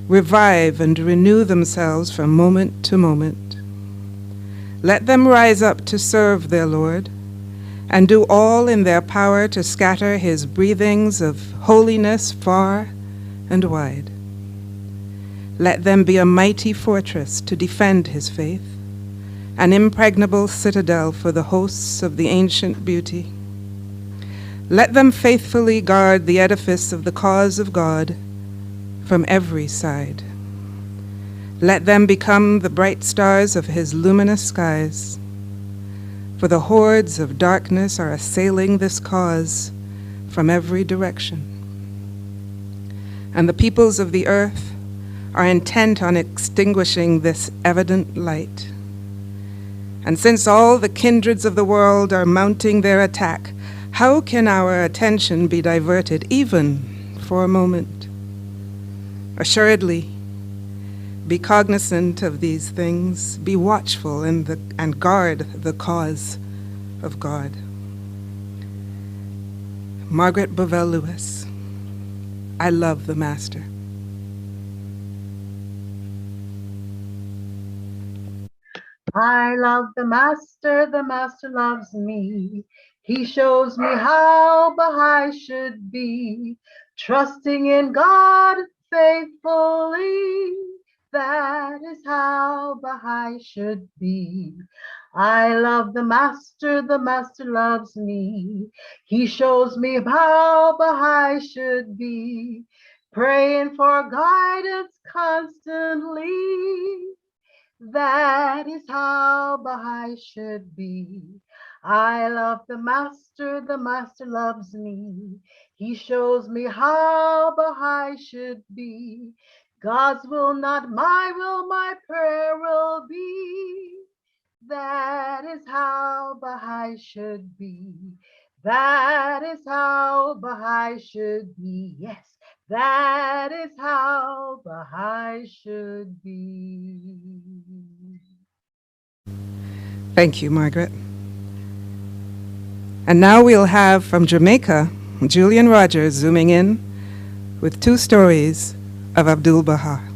revive and renew themselves from moment to moment. Let them rise up to serve their Lord, and do all in their power to scatter his breathings of holiness far and wide. Let them be a mighty fortress to defend his faith, an impregnable citadel for the hosts of the ancient beauty. Let them faithfully guard the edifice of the cause of God from every side. Let them become the bright stars of his luminous skies, for the hordes of darkness are assailing this cause from every direction. And the peoples of the earth are intent on extinguishing this evident light. And since all the kindreds of the world are mounting their attack, how can our attention be diverted even for a moment? Assuredly, be cognizant of these things, be watchful and guard the cause of God. Margaret Bovell Lewis, I love the Master. I love the Master loves me. He shows me how Baha'i should be, trusting in God faithfully. That is how Baha'i should be. I love the Master loves me. He shows me how Baha'i should be, praying for guidance constantly. That is how Baha'i should be. I love the Master loves me. He shows me how Baha'i should be. God's will, not my will, my prayer will be. That is how Baha'i should be. That is how Baha'i should be. Yes, that is how Baha'i should be. Thank you, Margaret. And now we'll have from Jamaica, Julian Rogers zooming in with two stories of Abdu'l-Baha.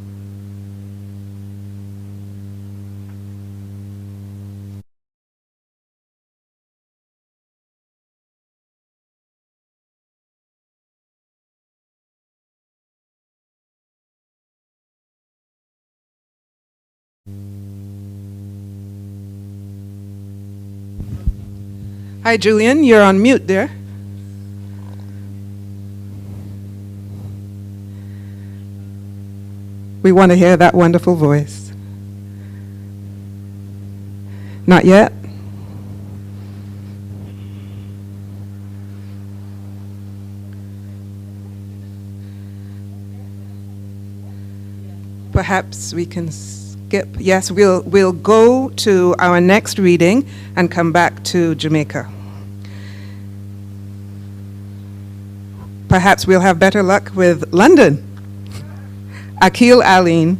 Hi, Julian, you're on mute there. We want to hear that wonderful voice. Not yet? perhaps we can skip. Yes, we'll go to our next reading and come back to Jamaica. Perhaps we'll have better luck with London. Akil Aline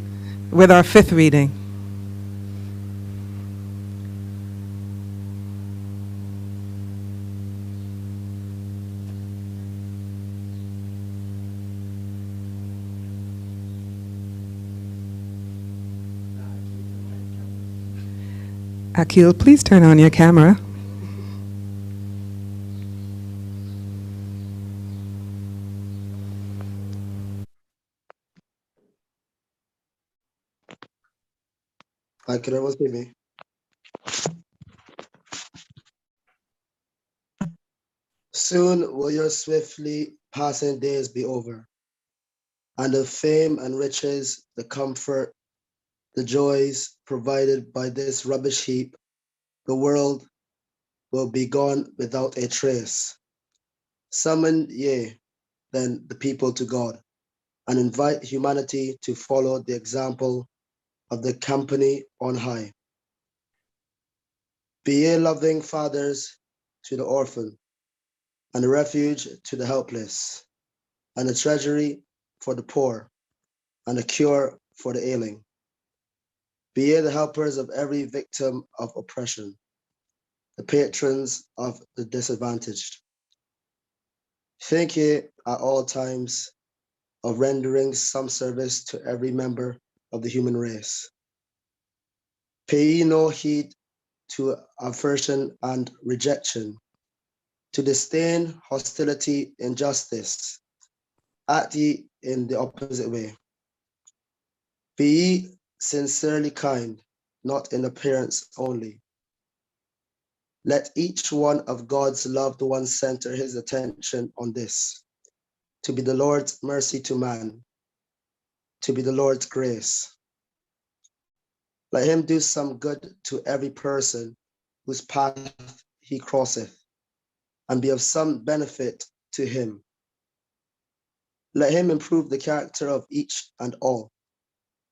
with our fifth reading. Akil, please turn on your camera. Hi, can everyone see me? Soon will your swiftly passing days be over, and the fame and riches, the comfort, the joys provided by this rubbish heap, the world will be gone without a trace. Summon ye then the people to God, and invite humanity to follow the example of the company on high. Be ye loving fathers to the orphan, and a refuge to the helpless, and a treasury for the poor, and a cure for the ailing. Be ye the helpers of every victim of oppression, the patrons of the disadvantaged. Think ye at all times of rendering some service to every member of the human race. Pay ye no heed to aversion and rejection, to disdain, hostility, injustice. Act ye in the opposite way. Be ye sincerely kind, not in appearance only. Let each one of God's loved ones center his attention on this, to be the Lord's mercy to man, to be the Lord's grace. Let him do some good to every person whose path he crosseth, and be of some benefit to him. Let him improve the character of each and all,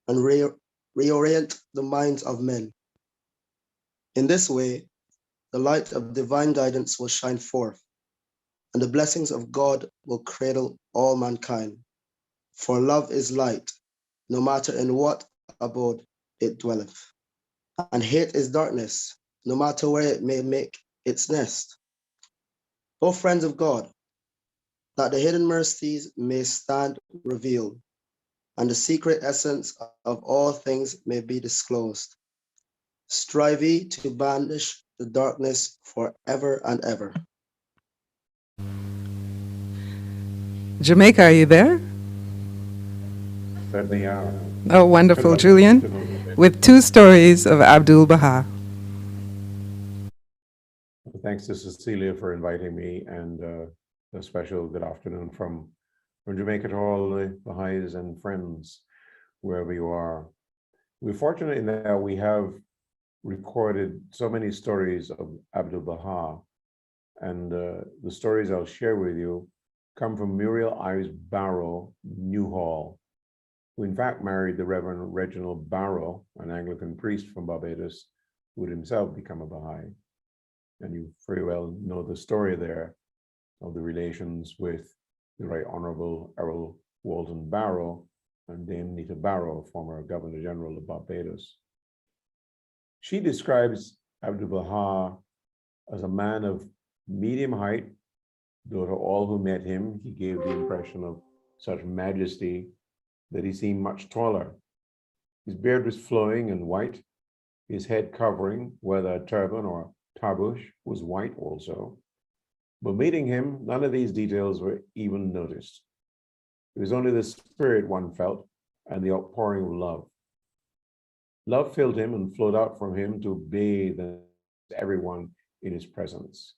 and reorient the minds of men. In this way, the light of divine guidance will shine forth, and the blessings of God will cradle all mankind. For love is light, no matter in what abode it dwelleth. And hate is darkness, no matter where it may make its nest. O friends of God, that the hidden mercies may stand revealed, and the secret essence of all things may be disclosed. Strive ye to banish the darkness forever and ever. Jamaica, are you there? Certainly are. Oh, wonderful, Julian. With two stories of Abdu'l-Baha. Thanks to Cecilia for inviting me, and a special good afternoon from Jamaica to all the Baha'is and friends, wherever you are. We're fortunate in that we have recorded so many stories of Abdu'l-Baha, and the stories I'll share with you come from Muriel Ives Barrow Newhall, who in fact married the Reverend Reginald Barrow, an Anglican priest from Barbados, who would himself become a Baha'i. And you very well know the story there of the relations with the Right Honorable Errol Walton Barrow and Dame Nita Barrow, former Governor General of Barbados. She describes Abdu'l-Baha as a man of medium height, though to all who met him, he gave the impression of such majesty that he seemed much taller. His beard was flowing and white, his head covering, whether a turban or tarbush, was white also. But meeting him, none of these details were even noticed. It was only the spirit one felt and the outpouring of love. Love filled him and flowed out from him to bathe everyone in his presence.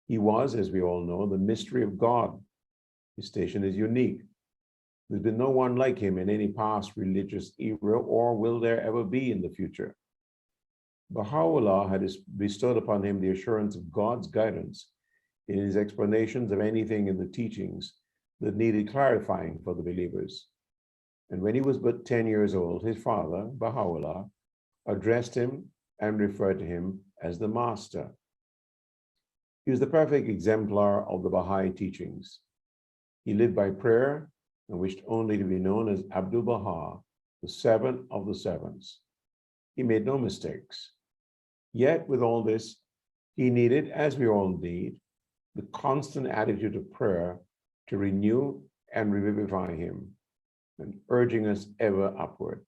He was, as we all know, the mystery of God. His station is unique. There's been no one like him in any past religious era, or will there ever be in the future. Baha'u'llah had bestowed upon him the assurance of God's guidance in his explanations of anything in the teachings that needed clarifying for the believers. and when he was but 10 years old, his father, Baha'u'llah, addressed him and referred to him as the master. He was the perfect exemplar of the Baha'i teachings. He lived by prayer and wished only to be known as Abdu'l-Baha, the seventh of the sevens. He made no mistakes. Yet with all this, he needed, as we all need, the constant attitude of prayer to renew and revivify him, and urging us ever upward.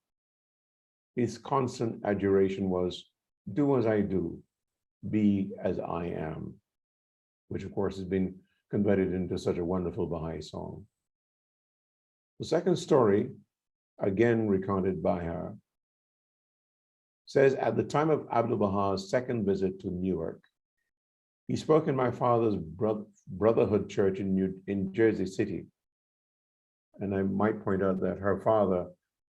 His constant adjuration was, "Do as I do, be as I am," which of course has been converted into such a wonderful Baha'i song. The second story, again recounted by her, says, at the time of Abdu'l-Baha's second visit to Newark, he spoke in my father's Brotherhood Church in Jersey City. And I might point out that her father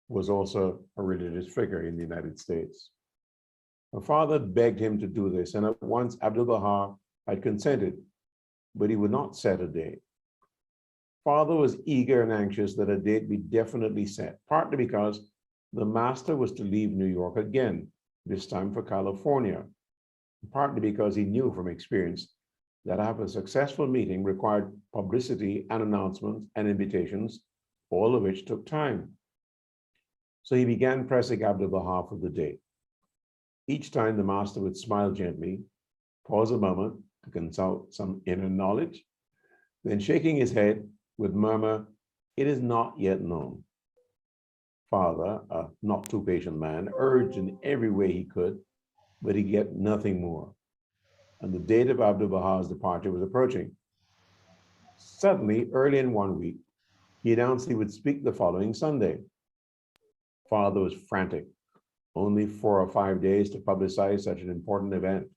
was also a religious figure in the United States. Her father begged him to do this, and at once Abdu'l-Baha had consented, but he would not set a date. Father was eager and anxious that a date be definitely set, partly because the master was to leave New York again, this time for California, partly because he knew from experience that to have a successful meeting required publicity and announcements and invitations, all of which took time. So he began pressing Abdu'l-Baha for the date. Each time the master would smile gently, pause a moment to consult some inner knowledge, then shaking his head would murmur, "It is not yet known." Father, a not too patient man, urged in every way he could, but he get nothing more. And the date of Abdu'l-Baha's departure was approaching. Suddenly, early in one week, he announced he would speak the following Sunday. Father was frantic, only 4 or 5 days to publicize such an important event.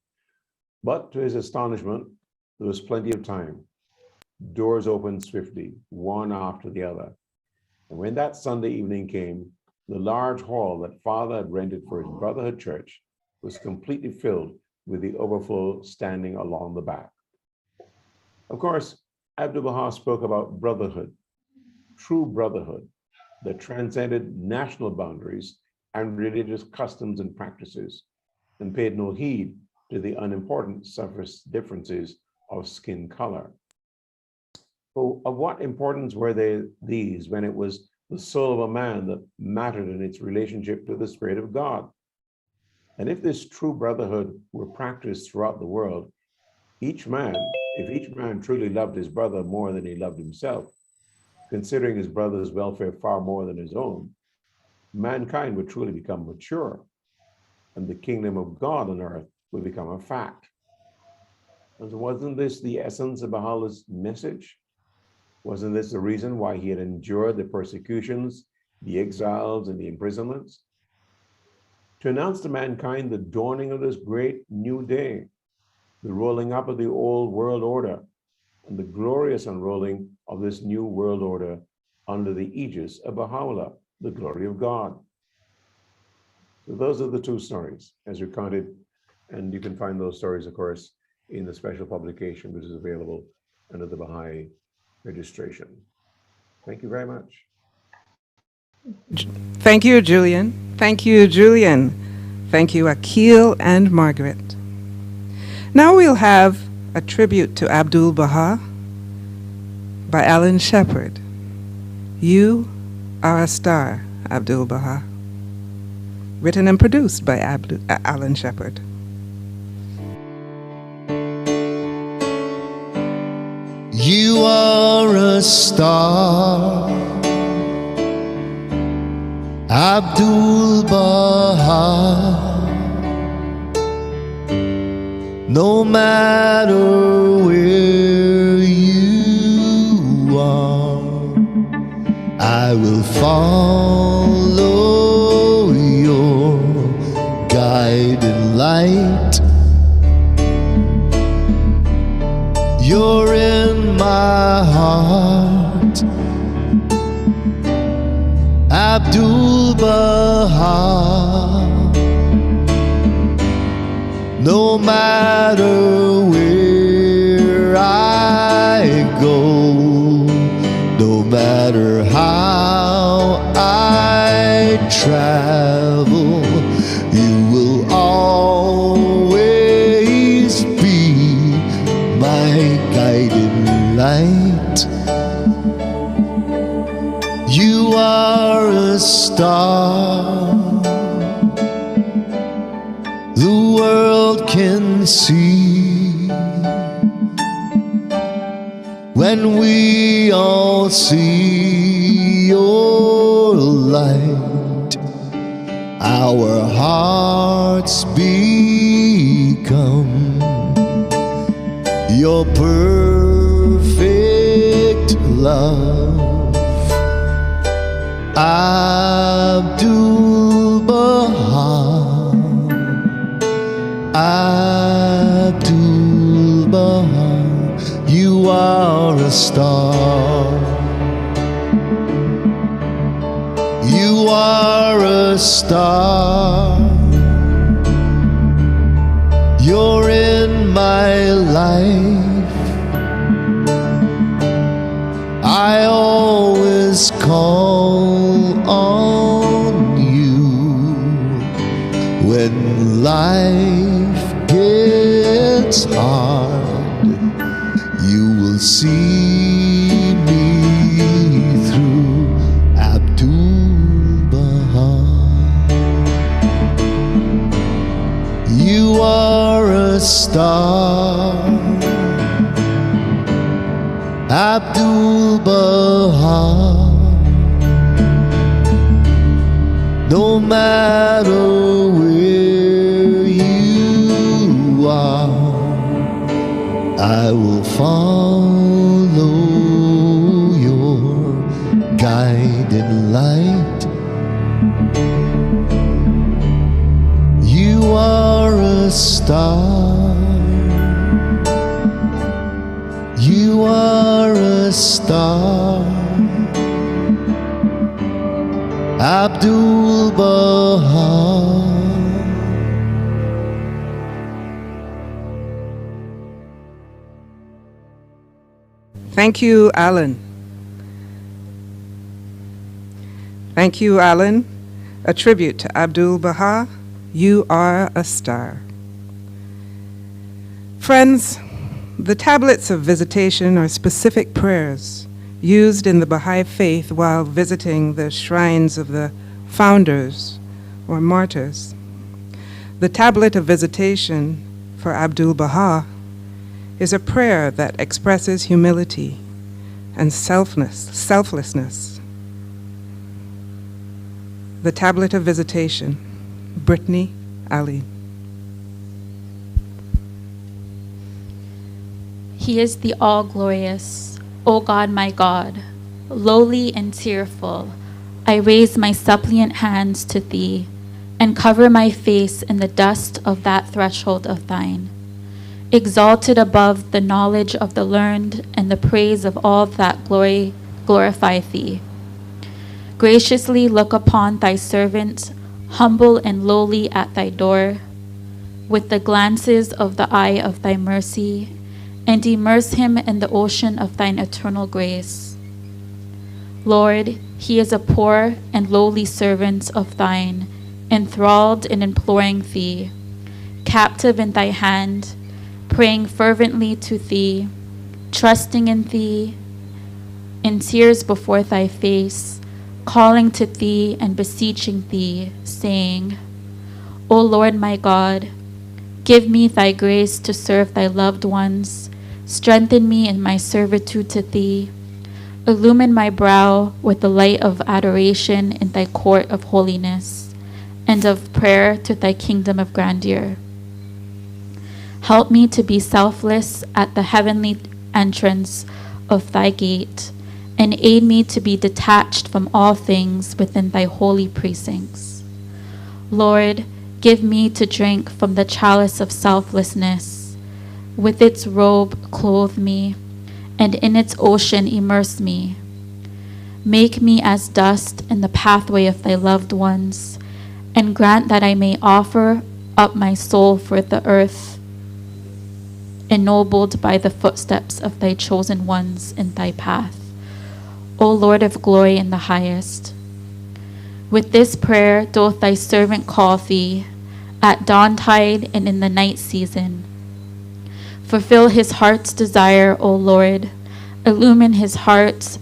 But to his astonishment, there was plenty of time. Doors opened swiftly, one after the other. And when that Sunday evening came, the large hall that Father had rented for his Brotherhood Church was completely filled with the overflow standing along the back. Of course, Abdu'l-Baha spoke about brotherhood, true brotherhood, that transcended national boundaries and religious customs and practices, and paid no heed to the unimportant surface differences of skin color. So of what importance were these when it was the soul of a man that mattered in its relationship to the Spirit of God? And if this true brotherhood were practiced throughout the world, if each man truly loved his brother more than he loved himself, considering his brother's welfare far more than his own, mankind would truly become mature, and the kingdom of God on earth would become a fact. And wasn't this the essence of Baha'u'llah's message? Wasn't this the reason why he had endured the persecutions, the exiles, and the imprisonments? To announce to mankind the dawning of this great new day, the rolling up of the old world order, and the glorious unrolling of this new world order under the aegis of Baha'u'llah, the glory of God. So those are the two stories as recounted, and you can find those stories, of course, in the special publication, which is available under the Baha'i registration. Thank you very much. Thank you, Julian. Thank you, Julian. Thank you, Akil and Margaret. Now we'll have a tribute to Abdu'l-Baha by Alan Shepard. You Are a Star, Abdu'l-Baha. Written and produced by Alan Shepard. You are a star, Abdu'l-Baha. No matter where you are, I will follow your guiding light. You're in my heart, Abdu'l-Baha. No matter where I go, no matter how I my guiding light. You are a star the world can see. When we all see your light, our hearts become your perfect love. Abdu'l-Baha, Abdu'l-Baha, you are a star. You are a star. You're in my life. I always call on you when life gets hard. You will see me through. Abdu'l-Baha, you are a star. Abdu'l-Baha, no matter where you are, I will follow your guiding light. You are a star. You are a star. Abdu'l-Baha. Thank you, Alan. Thank you, Alan. A tribute to Abdu'l-Baha, you are a star. Friends, the tablets of visitation are specific prayers used in the Baha'i faith while visiting the shrines of the founders or martyrs. The tablet of visitation for Abdu'l-Baha is a prayer that expresses humility and selflessness. The tablet of visitation, Brittany Ali. He is the all-glorious, O God, my God, lowly and tearful. I raise my suppliant hands to thee and cover my face in the dust of that threshold of thine. Exalted above the knowledge of the learned and the praise of all that glorify thee. Graciously look upon thy servant, humble and lowly at thy door, with the glances of the eye of thy mercy, and immerse him in the ocean of thine eternal grace. Lord, he is a poor and lowly servant of thine, enthralled and imploring thee, captive in thy hand, praying fervently to thee, trusting in thee, in tears before thy face, calling to thee and beseeching thee, saying, O Lord my God, give me thy grace to serve thy loved ones, strengthen me in my servitude to thee, illumine my brow with the light of adoration in thy court of holiness, and of prayer to thy kingdom of grandeur. Help me to be selfless at the heavenly entrance of thy gate, and aid me to be detached from all things within thy holy precincts. Lord, give me to drink from the chalice of selflessness. With its robe clothe me, and in its ocean immerse me. Make me as dust in the pathway of thy loved ones, and grant that I may offer up my soul for the earth, ennobled by the footsteps of thy chosen ones in thy path. O Lord of glory in the highest, with this prayer doth thy servant call thee, at dawntide and in the night season. Fulfill his heart's desire, O Lord. Illumine his heart,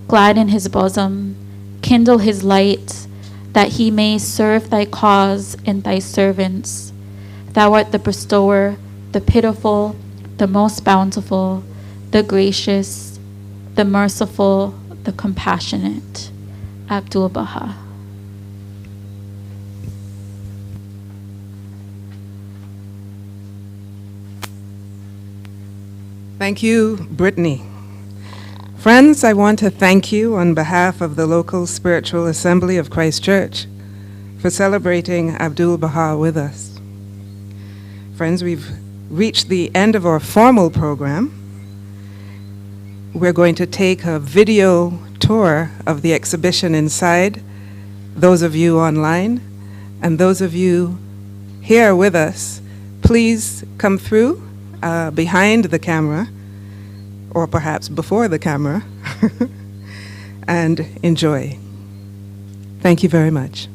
gladden his bosom, kindle his light, that he may serve thy cause and thy servants. Thou art the bestower, the pitiful, the most bountiful, the gracious, the merciful, the compassionate. Abdu'l-Baha. Thank you, Brittany. Friends, I want to thank you on behalf of the local Spiritual Assembly of Christ Church for celebrating Abdu'l-Baha with us. Friends, we've reached the end of our formal program. We're going to take a video tour of the exhibition inside, those of you online, and those of you here with us, please come through behind the camera, or perhaps before the camera, and enjoy. Thank you very much.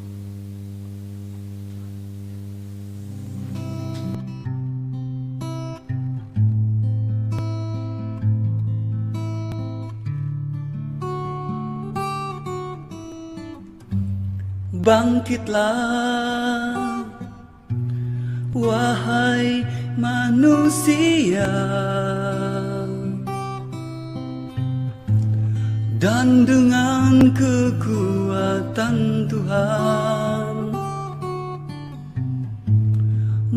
Bangkitlah, wahai manusia, dan dengan kekuatan Tuhan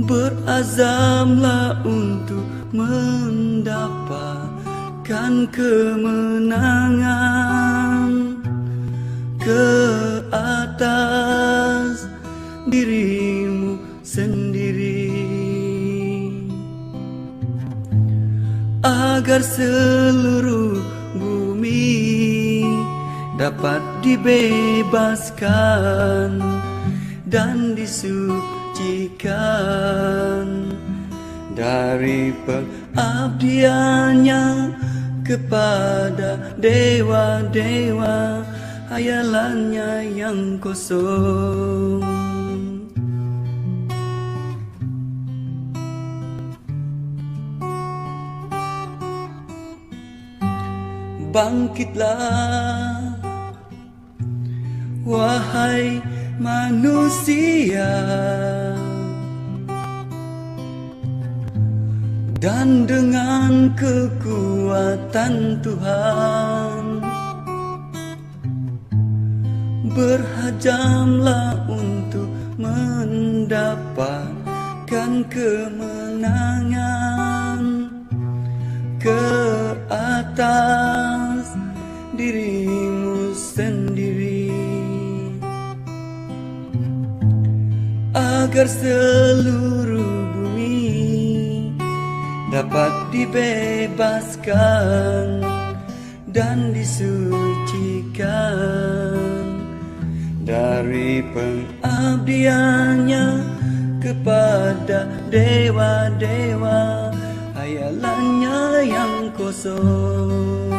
berazamlah untuk mendapatkan kemenangan ke atas dirimu sendiri, agar seluruh bumi dapat dibebaskan dan disucikan dari pengabdiannya kepada dewa-dewa hayalannya yang kosong. Bangkitlah, wahai manusia, dan dengan kekuatan Tuhan berhajamlah untuk mendapatkan kemenangan ke atas dirimu sendiri, agar seluruh bumi dapat dibebaskan dan disucikan dari pengabdiannya kepada dewa-dewa hayalannya yang kosong.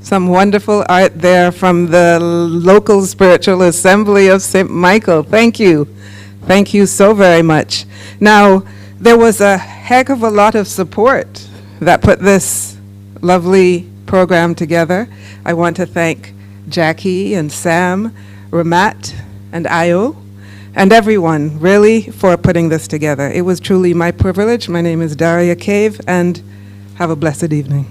Some wonderful art there from the local Spiritual Assembly of St. Michael. Thank you. Thank you so very much. Now, there was a heck of a lot of support that put this lovely program together. I want to thank Jackie and Sam, Ramat and Ayo, and everyone really for putting this together. It was truly my privilege. My name is Daria Cave, and have a blessed evening.